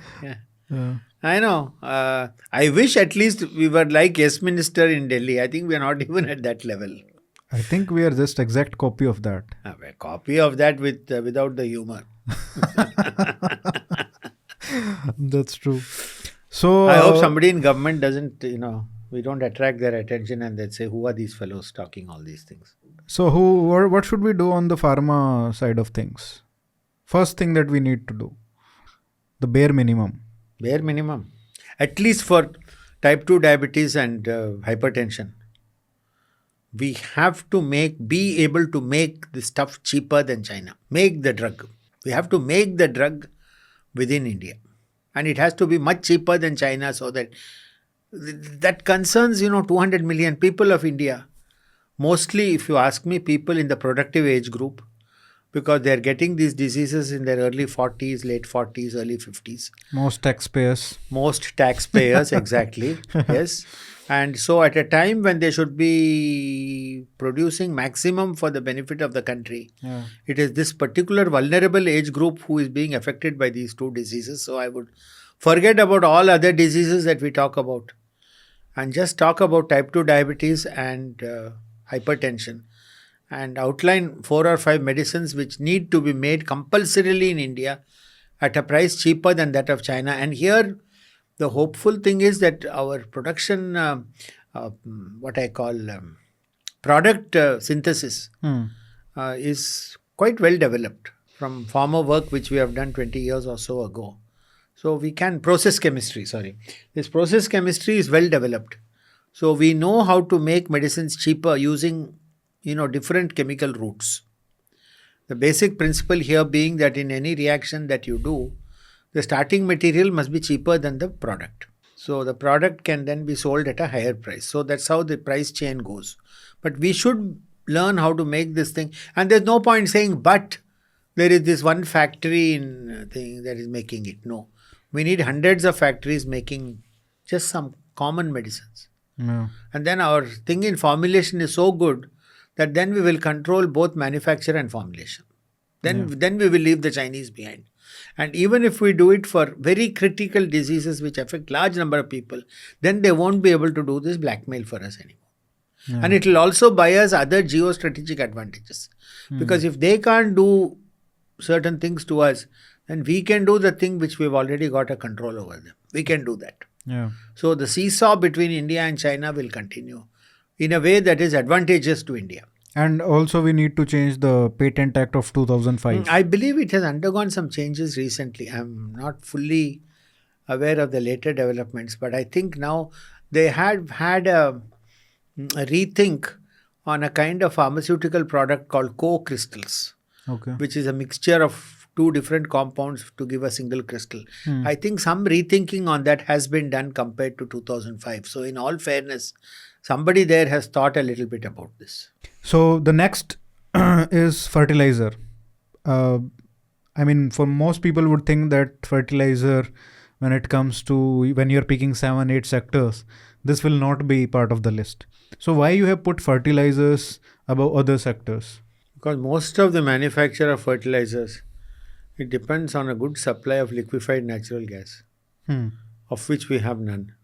I know. I wish at least we were like Yes Minister in Delhi. I think we are not even at that level. I think we are just exact copy of that. A copy of that without the humor. That's true. So I hope somebody in government doesn't, we don't attract their attention and they say, who are these fellows talking all these things? So what should we do on the pharma side of things? First thing that we need to do, the bare minimum. Bare minimum. At least for type 2 diabetes and hypertension. We have to be able to make the stuff cheaper than China. Make the drug. We have to make the drug within India. And it has to be much cheaper than China, so that concerns, 200 million people of India. Mostly, if you ask me, people in the productive age group, because they are getting these diseases in their early 40s, late 40s, early 50s. Most taxpayers, exactly. Yes. And so at a time when they should be producing maximum for the benefit of the country, it is this particular vulnerable age group who is being affected by these two diseases. So I would Forget about all other diseases that we talk about and just talk about type 2 diabetes and hypertension, and outline 4 or 5 medicines which need to be made compulsorily in India at a price cheaper than that of China. And here, the hopeful thing is that our production, what I call product synthesis, is quite well developed from former work which we have done 20 years or so ago. So we can process chemistry, this process chemistry is well developed. So we know how to make medicines cheaper using, different chemical routes. The basic principle here being that in any reaction that you do, the starting material must be cheaper than the product. So the product can then be sold at a higher price. So that's how the price chain goes. But we should learn how to make this thing. And there's no point saying, but there is this one factory in thing that is making it. No. We need hundreds of factories making just some common medicines. Yeah. And then our thing in formulation is so good that then we will control both manufacture and formulation. Then we will leave the Chinese behind. And even if we do it for very critical diseases which affect large number of people, then they won't be able to do this blackmail for us anymore. Yeah. And it will also buy us other geostrategic advantages. Because if they can't do certain things to us, then we can do the thing which we've already got a control over them. We can do that. Yeah. So the seesaw between India and China will continue in a way that is advantageous to India. And also we need to change the Patent Act of 2005. I believe it has undergone some changes recently. I'm not fully aware of the later developments, but I think now they have had a rethink on a kind of pharmaceutical product called co-crystals, Okay. which is a mixture of 2 different compounds to give a single crystal. I think some rethinking on that has been done compared to 2005. So in all fairness, somebody there has thought a little bit about this. So the next is fertilizer. For most people would think that fertilizer, when it comes to when you're picking 7-8 sectors, this will not be part of the list. So why you have put fertilizers above other sectors? Because most of the manufacture of fertilizers, it depends on a good supply of liquefied natural gas, of which we have none.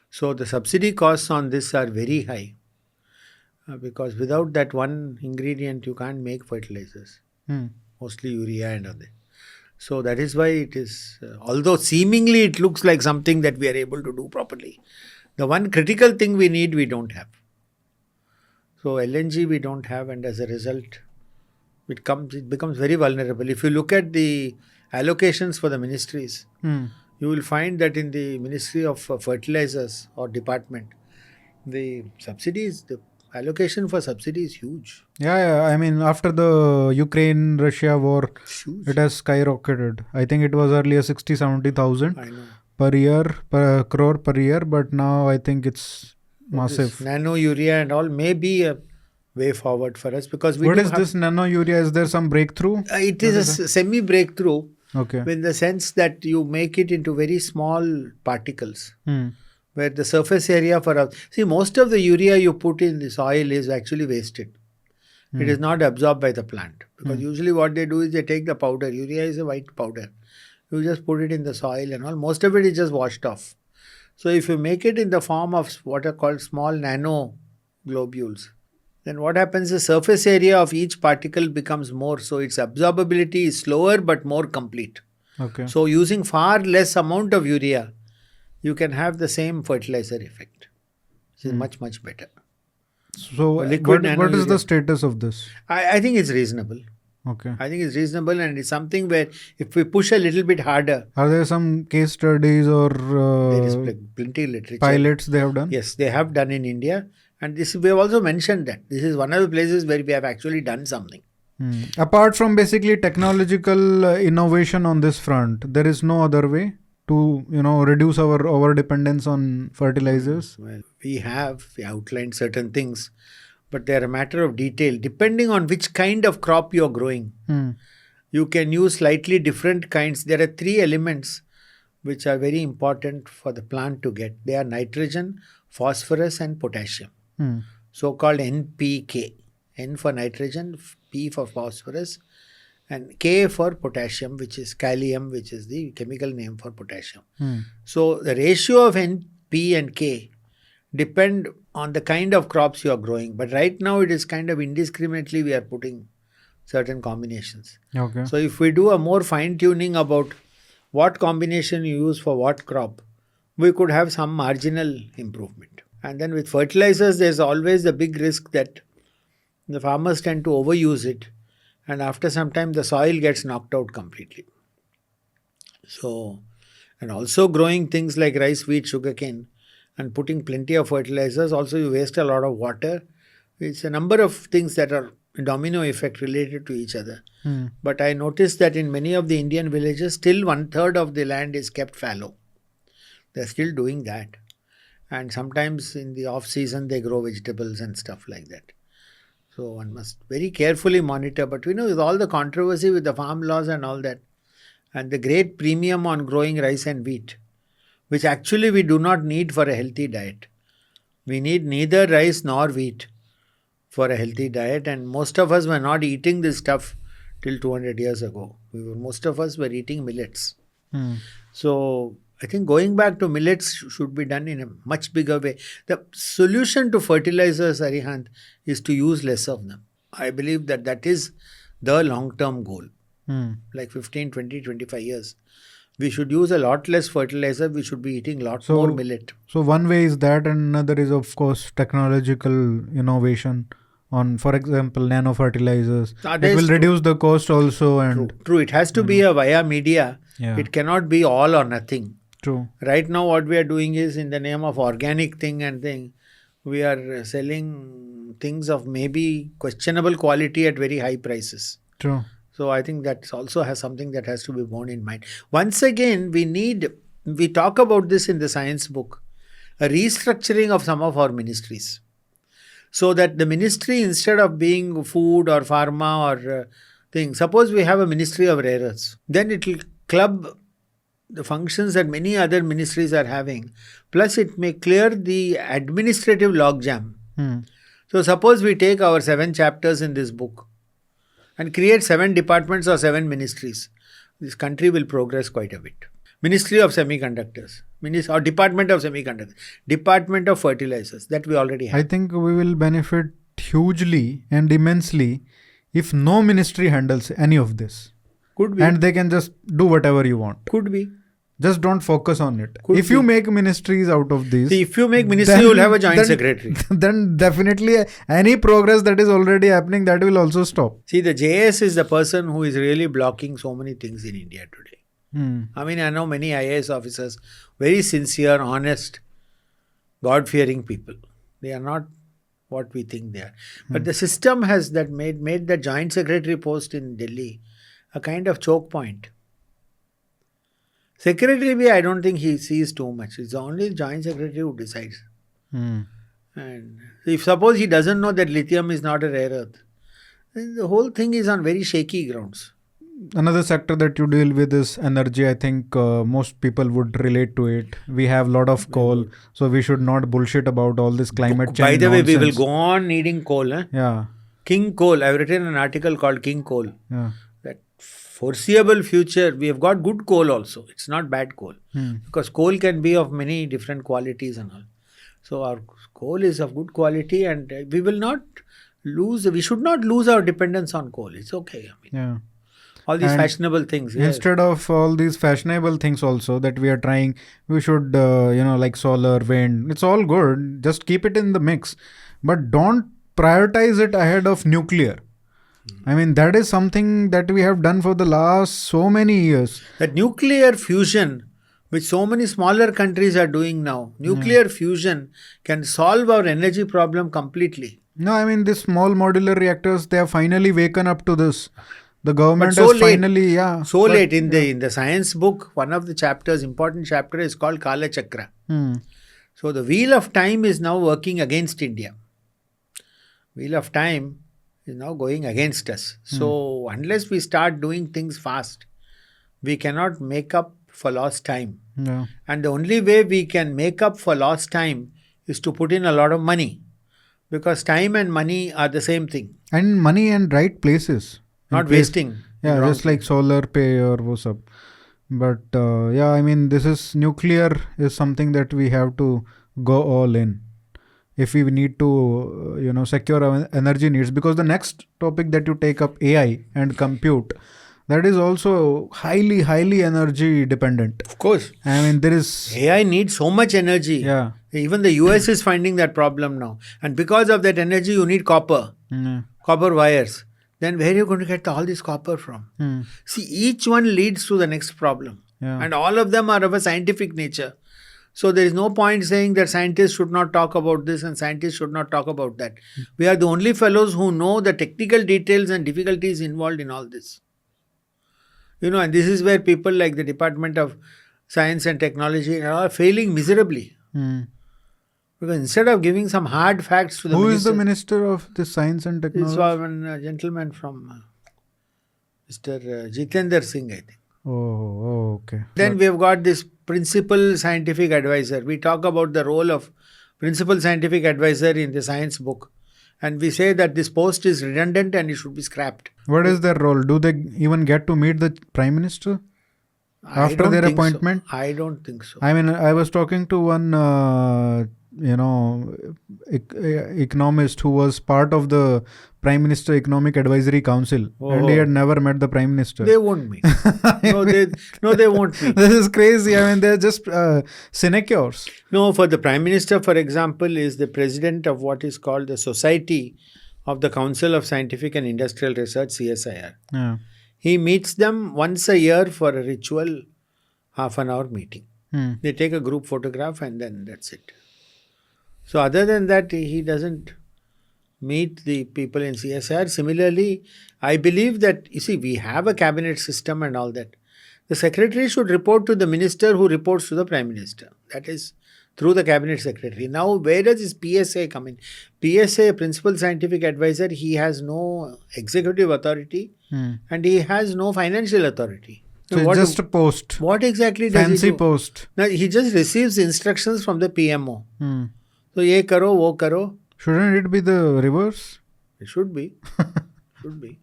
So the subsidy costs on this are very high, because without that one ingredient you can't make fertilizers, mostly urea and other. So that is why it is, although seemingly it looks like something that we are able to do properly, the one critical thing we need, we don't have. So LNG we don't have, and as a result, it becomes very vulnerable. If you look at the allocations for the ministries, you will find that in the Ministry of Fertilizers or department, the allocation for subsidy is huge. Yeah. After the Ukraine-Russia war, Huge. it has skyrocketed. I think it was earlier 60,000-70,000 I know. per year, per crore per year, but now I think it's massive. This nano urea and all may be a way forward for us, because What is this nano urea? Is there some breakthrough? It is a semi-breakthrough, Okay. in the sense that you make it into very small particles, where the surface area most of the urea you put in the soil is actually wasted. It is not absorbed by the plant, because usually what they do is they take the powder. Urea is a white powder. You just put it in the soil and all. Most of it is just washed off. So if you make it in the form of what are called small nano globules, then what happens is surface area of each particle becomes more. So its absorbability is slower but more complete. Okay. So using far less amount of urea, you can have the same fertilizer effect, which is much, much better. So liquid what is nano-urea. the status of this? I think it's reasonable. Okay. I think it's reasonable, and it's something where if we push a little bit harder, Are there some case studies or there is plenty literature. pilots they have done? Yes, they have done in India. And this we have also mentioned that this is one of the places where we have actually done something. Apart from basically technological innovation on this front, there is no other way to reduce our over dependence on fertilizers. Well, we outlined certain things, but they are a matter of detail. Depending on which kind of crop you are growing, you can use slightly different kinds. There are 3 elements which are very important for the plant to get. They are nitrogen, phosphorus and potassium. So-called NPK. N for nitrogen, P for phosphorus and K for potassium, which is kalium, which is the chemical name for potassium. Hmm. So the ratio of N, P and K depend on the kind of crops you are growing. But right now it is kind of indiscriminately we are putting certain combinations. Okay. So if we do a more fine tuning about what combination you use for what crop, we could have some marginal improvement. And then with fertilizers, there's always the big risk that the farmers tend to overuse it, and after some time the soil gets knocked out completely. So, and also growing things like rice, wheat, sugarcane and putting plenty of fertilizers, also you waste a lot of water. It's a number of things that are domino effect related to each other. But I noticed that in many of the Indian villages, still 1/3 of the land is kept fallow. They're still doing that. And sometimes in the off season, they grow vegetables and stuff like that. So one must very carefully monitor. But with all the controversy with the farm laws and all that, and the great premium on growing rice and wheat, which actually we do not need for a healthy diet. We need neither rice nor wheat for a healthy diet, and most of us were not eating this stuff till 200 years ago. Most of us were eating millets. So I think going back to millets should be done in a much bigger way. The solution to fertilizers, Arihant, is to use less of them. I believe that that is the long-term goal. Like 15, 20, 25 years. We should use a lot less fertilizer. We should be eating a lot more millet. So one way is that, and another is of course technological innovation on, for example, nano fertilizers. It will reduce the cost also. And True. It has to be a via media. Yeah. It cannot be all or nothing. True. Right now what we are doing is, in the name of organic thing, we are selling things of maybe questionable quality at very high prices. True. So I think that also has something that has to be borne in mind. Once again, we talk about this in the science book, a restructuring of some of our ministries. So that the ministry, instead of being food or pharma or thing, suppose we have a ministry of rare earths, then it will club the functions that many other ministries are having. Plus it may clear the administrative logjam. So suppose we take our 7 chapters in this book and create 7 departments or 7 ministries. This country will progress quite a bit. Ministry of Semiconductors, or Department of Semiconductors, Department of Fertilizers, that we already have. I think we will benefit hugely and immensely if no ministry handles any of this. Could be. And they can just do whatever you want. Could be. Just don't focus on it. Could you be. make ministries out of these... See, if you make ministry, you will have a joint secretary. Then definitely any progress that is already happening, that will also stop. See, the JS is the person who is really blocking so many things in India today. I mean, I know many IAS officers, very sincere, honest, God-fearing people. They are not what we think they are. But the system has that made the joint secretary post in Delhi a kind of choke point. Secretary, I don't think he sees too much. It's only joint secretary who decides. And if suppose he doesn't know that lithium is not a rare earth, then the whole thing is on very shaky grounds. Another sector that you deal with is energy. I think most people would relate to it. We have a lot of coal, so we should not bullshit about all this climate change. By the way, we will nonsense. go on needing coal. Yeah. King coal. I've written an article called King Coal. Yeah. That foreseeable future, we have got good coal also. It's not bad coal. Because coal can be of many different qualities and all. So our coal is of good quality, and we will not lose, we should not lose our dependence on coal. It's okay. I mean, Yeah. all these And fashionable things. Yes. Instead of all these fashionable things also that we are trying, we should, like solar, wind, it's all good. Just keep it in the mix. But don't prioritize it ahead of nuclear. I mean, that is something that we have done for the last so many years. That nuclear fusion, which so many smaller countries are doing now, nuclear fusion can solve our energy problem completely. No, I mean, these small modular reactors, they have finally waken up to this. The government so has late. finally, So late in the science book, one of the chapters, important chapter is called Kala Chakra. So the wheel of time is now working against India. Wheel of time is now going against us. So unless we start doing things fast, we cannot make up for lost time. Yeah. And the only way we can make up for lost time is to put in a lot of money. Because time and money are the same thing. And money in right places. Not wasting. Yeah, Wrong just like solar pay or wo sab. But yeah, I mean, this is nuclear is something that we have to go all in if we need to, secure our energy needs. Because the next topic that you take up, AI and compute, that is also highly, highly energy dependent. Of course. I mean, there is. AI needs so much energy. Yeah. Even the US is finding that problem now. And because of that energy, you need copper wires. Then where are you going to get all this copper from? See, each one leads to the next problem. Yeah. And all of them are of a scientific nature. So there is no point saying that scientists should not talk about this and scientists should not talk about that. We are the only fellows who know the technical details and difficulties involved in all this. And this is where people like the Department of Science and Technology are failing miserably. Because instead of giving some hard facts to the Who minister... Who is the Minister of the Science and Technology? This was a gentleman from Mr. Jitendra Singh, I think. Oh, okay. Then we have got this principal scientific advisor. We talk about the role of principal scientific advisor in the science book. And we say that this post is redundant and it should be scrapped. What is their role? Do they even get to meet the Prime Minister after their appointment? So. I don't think so. I mean, I was talking to one, economist who was part of the Prime Minister Economic Advisory Council, and he had never met the Prime Minister. They won't meet. No, they won't meet. This is crazy. I mean, they're just sinecures. No, for the Prime Minister, for example, is the president of what is called the Society of the Council of Scientific and Industrial Research, CSIR. Yeah. He meets them once a year for a ritual half-an-hour meeting. They take a group photograph and then that's it. So other than that, he doesn't meet the people in CSIR. Similarly, I believe that, we have a cabinet system and all that. The secretary should report to the minister who reports to the Prime Minister. That is through the cabinet secretary. Now, where does this PSA come in? PSA, Principal Scientific Advisor, he has no executive authority and he has no financial authority. So it's just a post. What exactly does Fancy he do? Post. Now, he just receives instructions from the PMO. So, ye karo, wo karo. Shouldn't it be the reverse? It should be. Should be.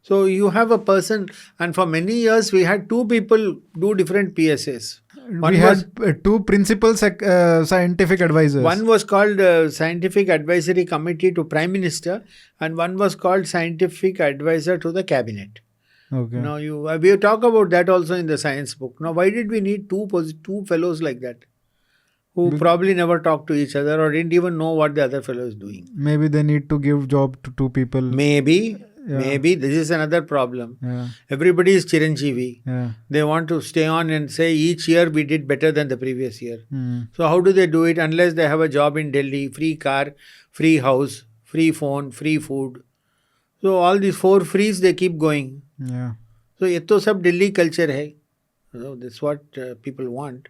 So, you have a person, and for many years, we had two people do different PSAs. We had two principal scientific advisors. One was called Scientific Advisory Committee to Prime Minister, and one was called Scientific Advisor to the Cabinet. Okay. Now, we talk about that also in the science book. Now, why did we need two fellows like that? Who probably never talked to each other or didn't even know what the other fellow is doing. Maybe they need to give job to two people. Maybe. This is another problem. Yeah. Everybody is Chiranjeevi. Yeah. They want to stay on and say each year we did better than the previous year. So how do they do it unless they have a job in Delhi, free car, free house, free phone, free food. So all these 4 frees they keep going. Yeah. So ये तो सब Delhi culture है. So that's what people want.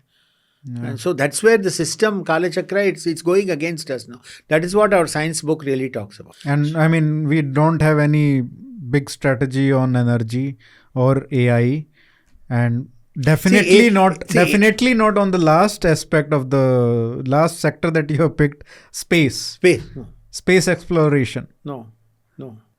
Yeah. And so that's where the system, Kala Chakra, it's going against us now. That is what our science book really talks about. And I mean, we don't have any big strategy on energy or AI, and definitely not on the last aspect of the last sector that you have picked, space. Space exploration. No.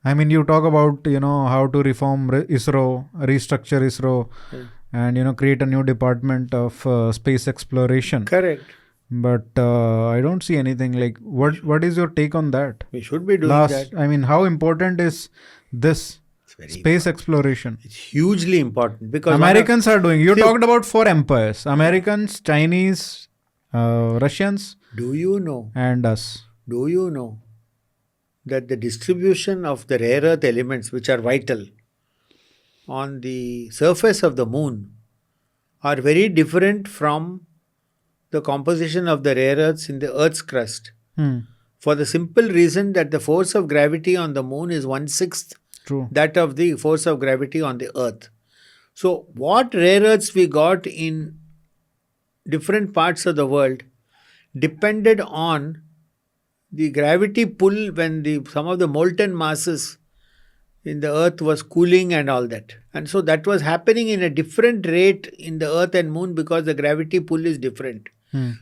I mean, you talk about, how to reform ISRO, restructure ISRO. Yeah. And create a new department of space exploration. Correct. But I don't see anything like what is your take on that? We should be doing that. I mean, how important is this space exploration? It's hugely important because Americans are doing. You talked about 4 empires: Americans, Chinese, Russians. Do you know? And us. Do you know that the distribution of the rare earth elements, which are vital on the surface of the moon, are very different from the composition of the rare earths in the Earth's crust? For the simple reason that the force of gravity on the moon is 1/6 that of the force of gravity on the Earth. So what rare earths we got in different parts of the world depended on the gravity pull when some of the molten masses in the earth was cooling and all that. And so that was happening in a different rate in the earth and moon because the gravity pull is different.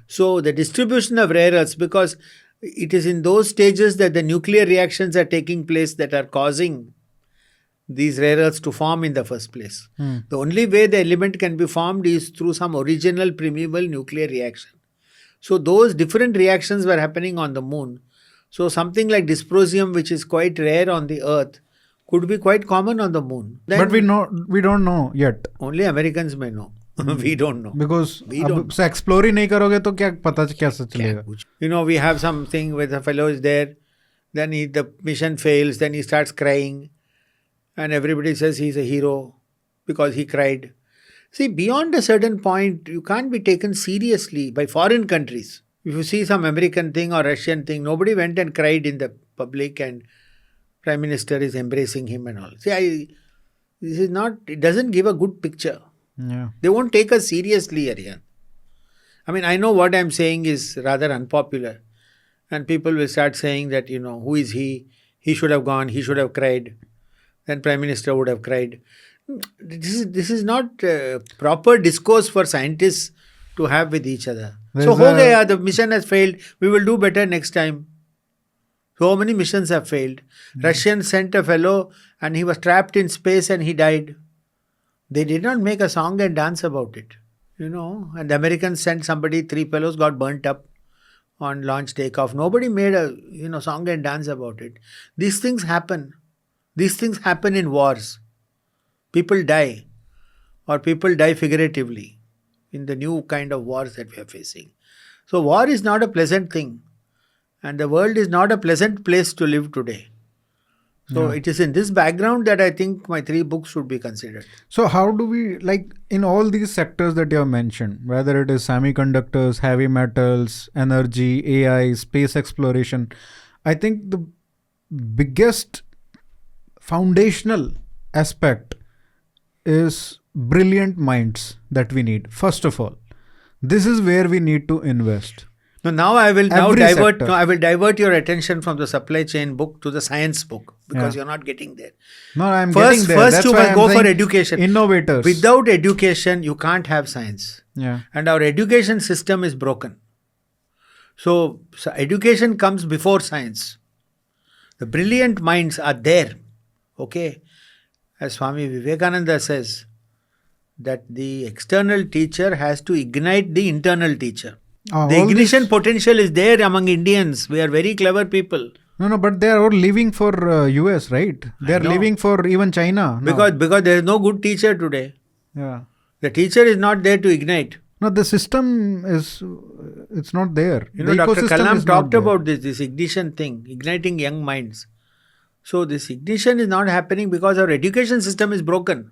So the distribution of rare earths, because it is in those stages that the nuclear reactions are taking place that are causing these rare earths to form in the first place. Hmm. The only way the element can be formed is through some original primeval nuclear reaction. So those different reactions were happening on the moon. So something like dysprosium, which is quite rare on the earth, could be quite common on the moon. Then But we don't know yet. only Americans may know. We don't know. Because We don't अब से explore ही नहीं करोगे तो क्या पता कैसे चलेगा? You know, we have something where the fellow is there, then the mission fails, then he starts crying, and everybody says he's a hero because he cried. See, beyond a certain point, you can't be taken seriously by foreign countries. If you see some American thing or Russian thing, nobody went and cried in the public and Prime Minister is embracing him and all. See, this is not, it doesn't give a good picture. Yeah. They won't take us seriously, Aryan. I mean, I know what I'm saying is rather unpopular. And people will start saying that, who is he? He should have gone, he should have cried. Then Prime Minister would have cried. This is not proper discourse for scientists to have with each other. So, ho gaya, the mission has failed. We will do better next time. So many missions have failed. Russians sent a fellow and he was trapped in space and he died. They did not make a song and dance about it. And the Americans sent somebody, 3 fellows got burnt up on launch takeoff. Nobody made a song and dance about it. These things happen. These things happen in wars. People die, or people die figuratively in the new kind of wars that we are facing. So war is not a pleasant thing, and the world is not a pleasant place to live today. So it is in this background that I think my 3 books should be considered. So how do we, like in all these sectors that you have mentioned, whether it is semiconductors, heavy metals, energy, AI, space exploration, I think the biggest foundational aspect is brilliant minds that we need. First of all, this is where we need to invest. Now I will divert. sector. No, I will divert your attention from the supply chain book to the science book because Yeah. you're not getting there. No, I'm First, getting there. first That's you why must I'm go for saying education. Innovators. Without education, you can't have science, Yeah. and our education system is broken. So education comes before science. The brilliant minds are there. Okay, as Swami Vivekananda says, that the external teacher has to ignite the internal teacher. The all ignition this- potential is there among Indians. We are very clever people. No, but they are all leaving for US, right? They are know. leaving for even China. now. Because there is no good teacher today. Yeah. The teacher is not there to ignite. No, the system is, it's not there. You The know, Dr. ecosystem Kalam is not talked there. about this ignition thing, igniting young minds. So this ignition is not happening because our education system is broken.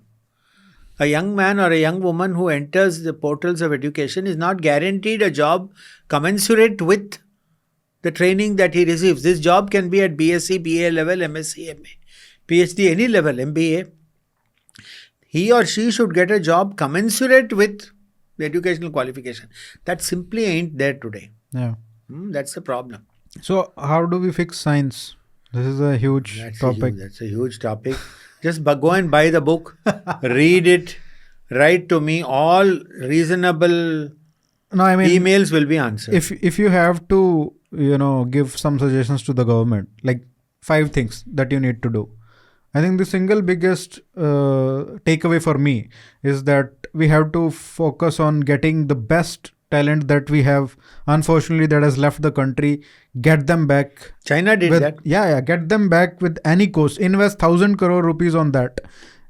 A young man or a young woman who enters the portals of education is not guaranteed a job commensurate with the training that he receives. This job can be at BSc, BA level, MSc, MA, PhD, any level, MBA. He or she should get a job commensurate with the educational qualification. That simply ain't there today. Yeah. That's the problem. So how do we fix science? This is a huge topic. That's a huge topic. Just go and buy the book, read it, write to me. All reasonable No, I mean, emails will be answered. if you have to, give some suggestions to the government, like 5 things that you need to do. I think the single biggest takeaway for me is that we have to focus on getting the best talent that we have, unfortunately, that has left the country, get them back. China did that. Yeah, get them back with any cost. Invest 1,000 crore rupees on that.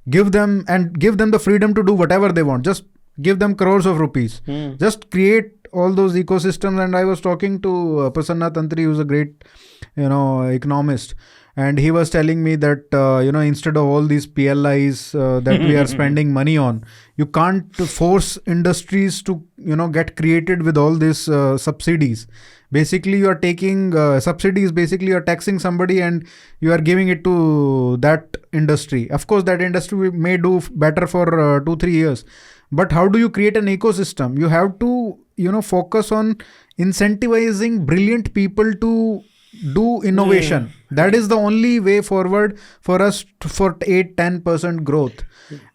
Give them the freedom to do whatever they want. Just give them crores of rupees. Just create all those ecosystems. And I was talking to Prasanna Tantri, who's a great, economist. And he was telling me that, instead of all these PLIs that we are spending money on, you can't force industries to, get created with all these subsidies. Basically, you are taking subsidies, basically you are taxing somebody and you are giving it to that industry. Of course, that industry may do better for 2-3 years. But how do you create an ecosystem? You have to, focus on incentivizing brilliant people to do innovation. That is the only way forward for us for 8-10% growth.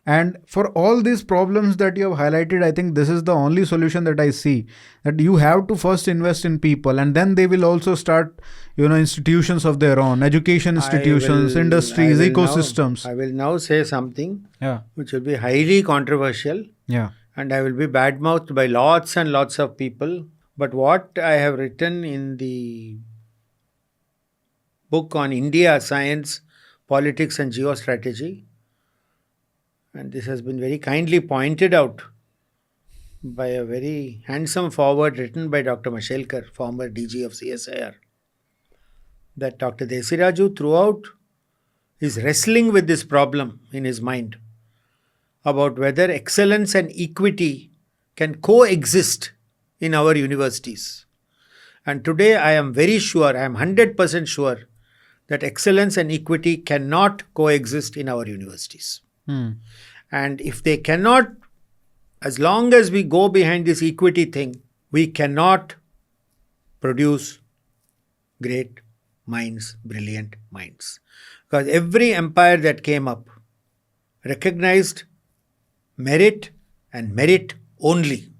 And for all these problems that you have highlighted, I think this is the only solution that I see, that you have to first invest in people, and then they will also start, institutions of their own, education institutions, industries, ecosystems. I will now say something Yeah. which will be highly controversial, Yeah. and I will be badmouthed by lots and lots of people. But what I have written in the book on India, science, politics and geostrategy, and this has been very kindly pointed out by a very handsome foreword written by Dr. Mashelkar, former DG of CSIR, that Dr. Desiraju throughout is wrestling with this problem in his mind about whether excellence and equity can coexist in our universities. And today I am very sure, I am 100% sure that excellence and equity cannot coexist in our universities. And if they cannot, as long as we go behind this equity thing, we cannot produce great minds, brilliant minds. Because every empire that came up recognized merit and merit only.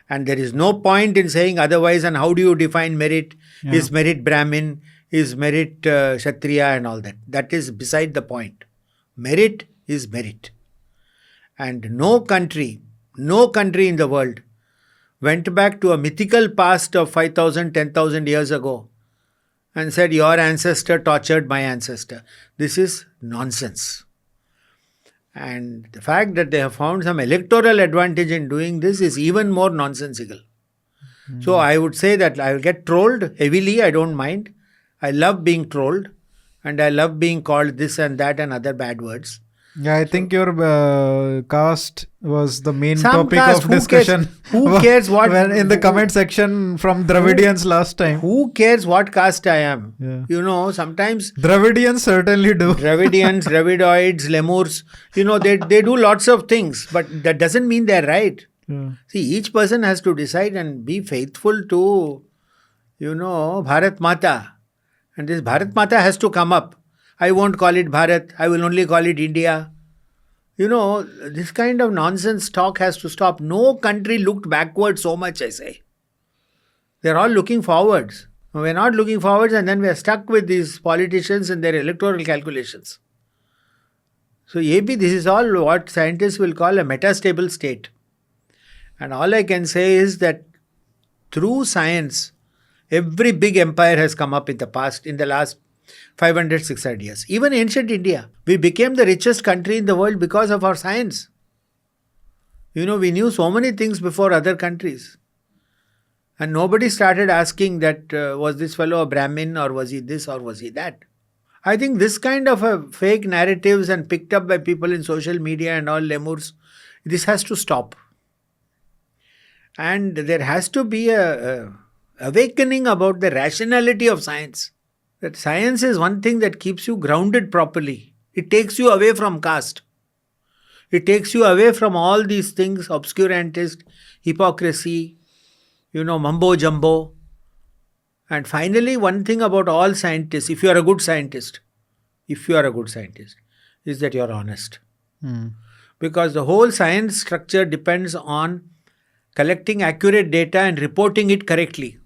And there is no point in saying otherwise. And how do you define merit? Yeah. Is merit Brahmin? Is merit Kshatriya and all that? That is beside the point. Merit is merit. And no country in the world went back to a mythical past of 5,000, 10,000 years ago and said, your ancestor tortured my ancestor. This is nonsense. And the fact that they have found some electoral advantage in doing this is even more nonsensical. So I would say that I will get trolled heavily. I don't mind. I love being trolled, and I love being called this and that and other bad words. Yeah, I think your caste was the main Some topic caste, of discussion. who cares what? When in the comment section from Dravidians last time. Who cares what caste I am? Yeah. Sometimes Dravidians certainly do. Dravidians, Dravidoids, Lemurs, they do lots of things, but that doesn't mean they're right. Yeah. See, each person has to decide and be faithful to, Bharat Mata. And this Bharat Mata has to come up. I won't call it Bharat. I will only call it India. This kind of nonsense talk has to stop. No country looked backward so much, I say. They're all looking forwards. We're not looking forwards, and then we're stuck with these politicians and their electoral calculations. So maybe this is all what scientists will call a metastable state. And all I can say is that through science, every big empire has come up in the last 500, 600 years. Even ancient India. We became the richest country in the world because of our science. We knew so many things before other countries. And nobody started asking that, was this fellow a Brahmin, or was he this, or was he that? I think this kind of fake narratives and picked up by people in social media and all lemurs, this has to stop. And there has to be a awakening about the rationality of science. That science is one thing that keeps you grounded properly. It takes you away from caste. It takes you away from all these things, obscurantist, hypocrisy, mumbo jumbo. And finally, one thing about all scientists, if you are a good scientist, is that you are honest. Because the whole science structure depends on collecting accurate data and reporting it correctly.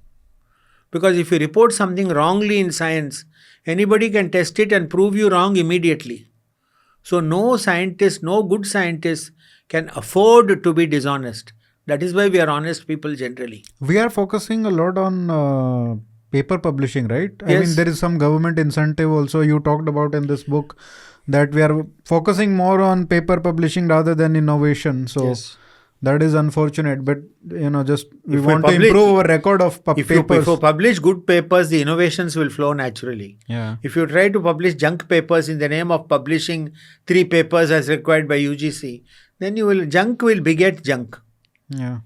Because if you report something wrongly in science, anybody can test it and prove you wrong immediately. So no good scientist can afford to be dishonest. That is why we are honest people generally. We are focusing a lot on paper publishing, right? Yes. I mean, there is some government incentive also you talked about in this book, that we are focusing more on paper publishing rather than innovation. So yes. That is unfortunate, but just we want to improve our record of papers. If you publish good papers, the innovations will flow naturally. Yeah. If you try to publish junk papers in the name of publishing 3 papers as required by UGC, then junk will beget junk. Yeah.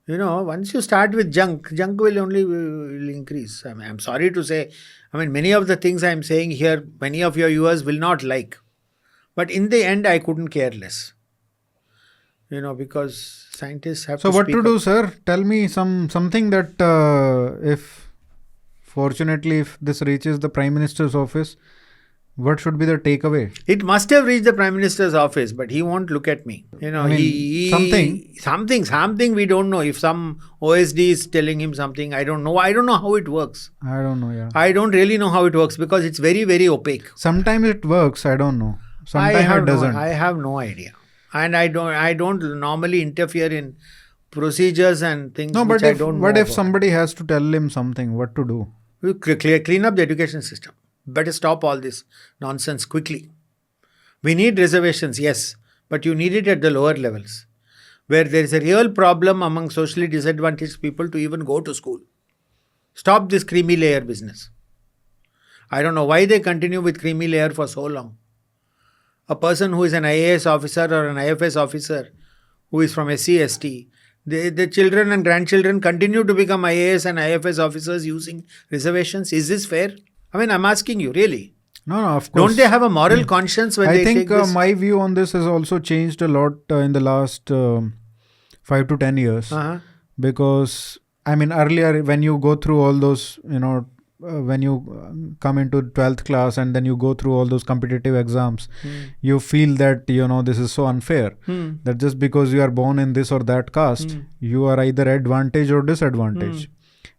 Once you start with junk will only increase. I'm sorry to say, many of the things I'm saying here, many of your viewers will not like. But in the end, I couldn't care less. Because scientists have So to what speak to do, up. sir? Tell me something that if fortunately, if this reaches the Prime Minister's office, what should be the takeaway? It must have reached the Prime Minister's office, but he won't look at me. I mean, something we don't know. If some OSD is telling him something, I don't know. I don't know how it works. I don't know, yeah. I don't really know how it works because it's very, very opaque. Sometimes it works, I don't know. Sometimes it doesn't. I have no idea. And I don't normally interfere in procedures and things which I don't know. What if about. somebody has to tell him something, what to do? We clean up the education system. Better stop all this nonsense quickly. We need reservations, yes, but you need it at the lower levels, where there is a real problem among socially disadvantaged people to even go to school. Stop this creamy layer business. I don't know why they continue with creamy layer for so long. A person who is an IAS officer or an IFS officer who is from SC, ST, the children and grandchildren continue to become IAS and IFS officers using reservations. Is this fair? I mean, I'm asking you, really. No, of course. Don't they have a moral conscience when I they think take this? my view on this has also changed a lot in the last 5 to 10 years. Because, I mean, earlier when you go through all those, when you come into 12th class and then you go through all those competitive exams, you feel that, this is so unfair. That just because you are born in this or that caste, you are either advantage or disadvantage.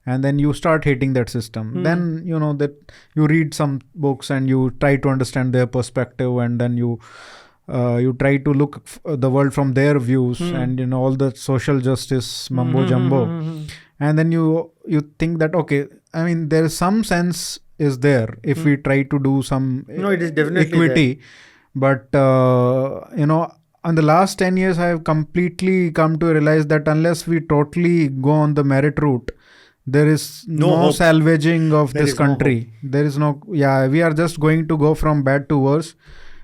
And then you start hating that system. Then, that you read some books and you try to understand their perspective, and then you try to look the world from their views and, all the social justice mumbo jumbo. And then you think that, okay, I mean, there is some sense is there if we try to do some it is definitely equity. there. But, on the last 10 years, I have completely come to realize that unless we totally go on the merit route, there is no salvaging of this country. There is no, we are just going to go from bad to worse.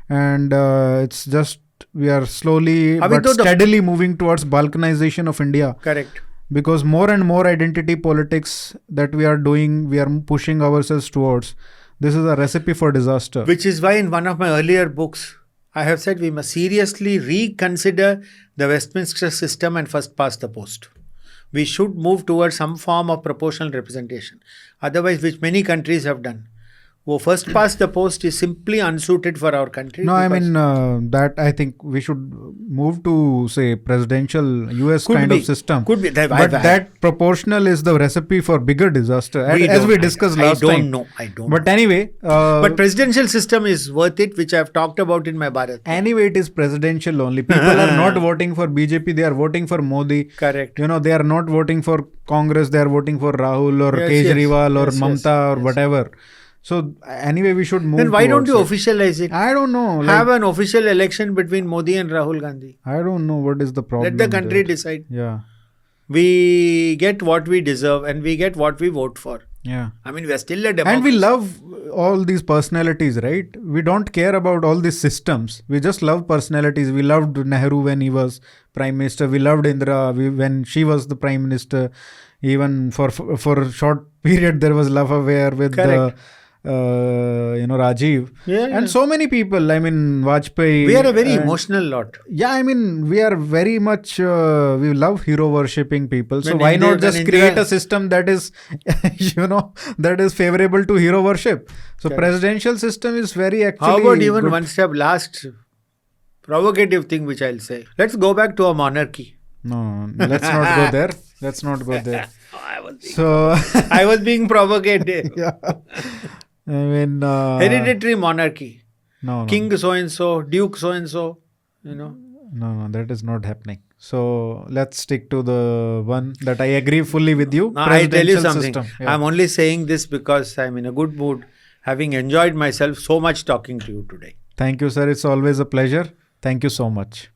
And it's just, we are slowly but steadily moving towards balkanization of India. Correct. Because more and more identity politics that we are doing, we are pushing ourselves towards. This is a recipe for disaster. Which is why in one of my earlier books, I have said we must seriously reconsider the Westminster system and first past the post. We should move towards some form of proportional representation. Otherwise, which many countries have done. First past the post is simply unsuited for our country. No, I mean, that I think we should move to, say, presidential US kind of system. Could be. But that proportional is the recipe for bigger disaster, as we discussed last time. I don't know. But anyway. But presidential system is worth it, which I have talked about in my Bharat. Anyway, it is presidential only. People are not voting for BJP, they are voting for Modi. Correct. They are not voting for Congress, they are voting for Rahul or Kejriwal or Mamta or whatever. So anyway, we should move. Then why don't you officialize it? I don't know. Have an official election between Modi and Rahul Gandhi. I don't know what is the problem. Let the country decide. Yeah. We get what we deserve and we get what we vote for. Yeah. I mean, we are still a democracy. And we love all these personalities, right? We don't care about all these systems. We just love personalities. We loved Nehru when he was Prime Minister. We loved Indira when she was the Prime Minister. Even for a short period, there was love affair with Rajiv. And so many people. I mean, Vajpayee. We are a very emotional lot. Yeah, I mean, we are very much, we love hero worshipping people. So why India, not just create a system that is, that is favorable to hero worship? So presidential system is very actually. How about even one step last provocative thing which I'll say. Let's go back to a monarchy. No, let's not go there. Let's not go there. I was being provocative. Yeah. I mean, hereditary monarchy. No. King so-and-so, Duke so-and-so, No, that is not happening. So let's stick to the one that I agree fully with you. No, I tell you something. Yeah. I'm only saying this because I'm in a good mood, having enjoyed myself so much talking to you today. Thank you, sir. It's always a pleasure. Thank you so much.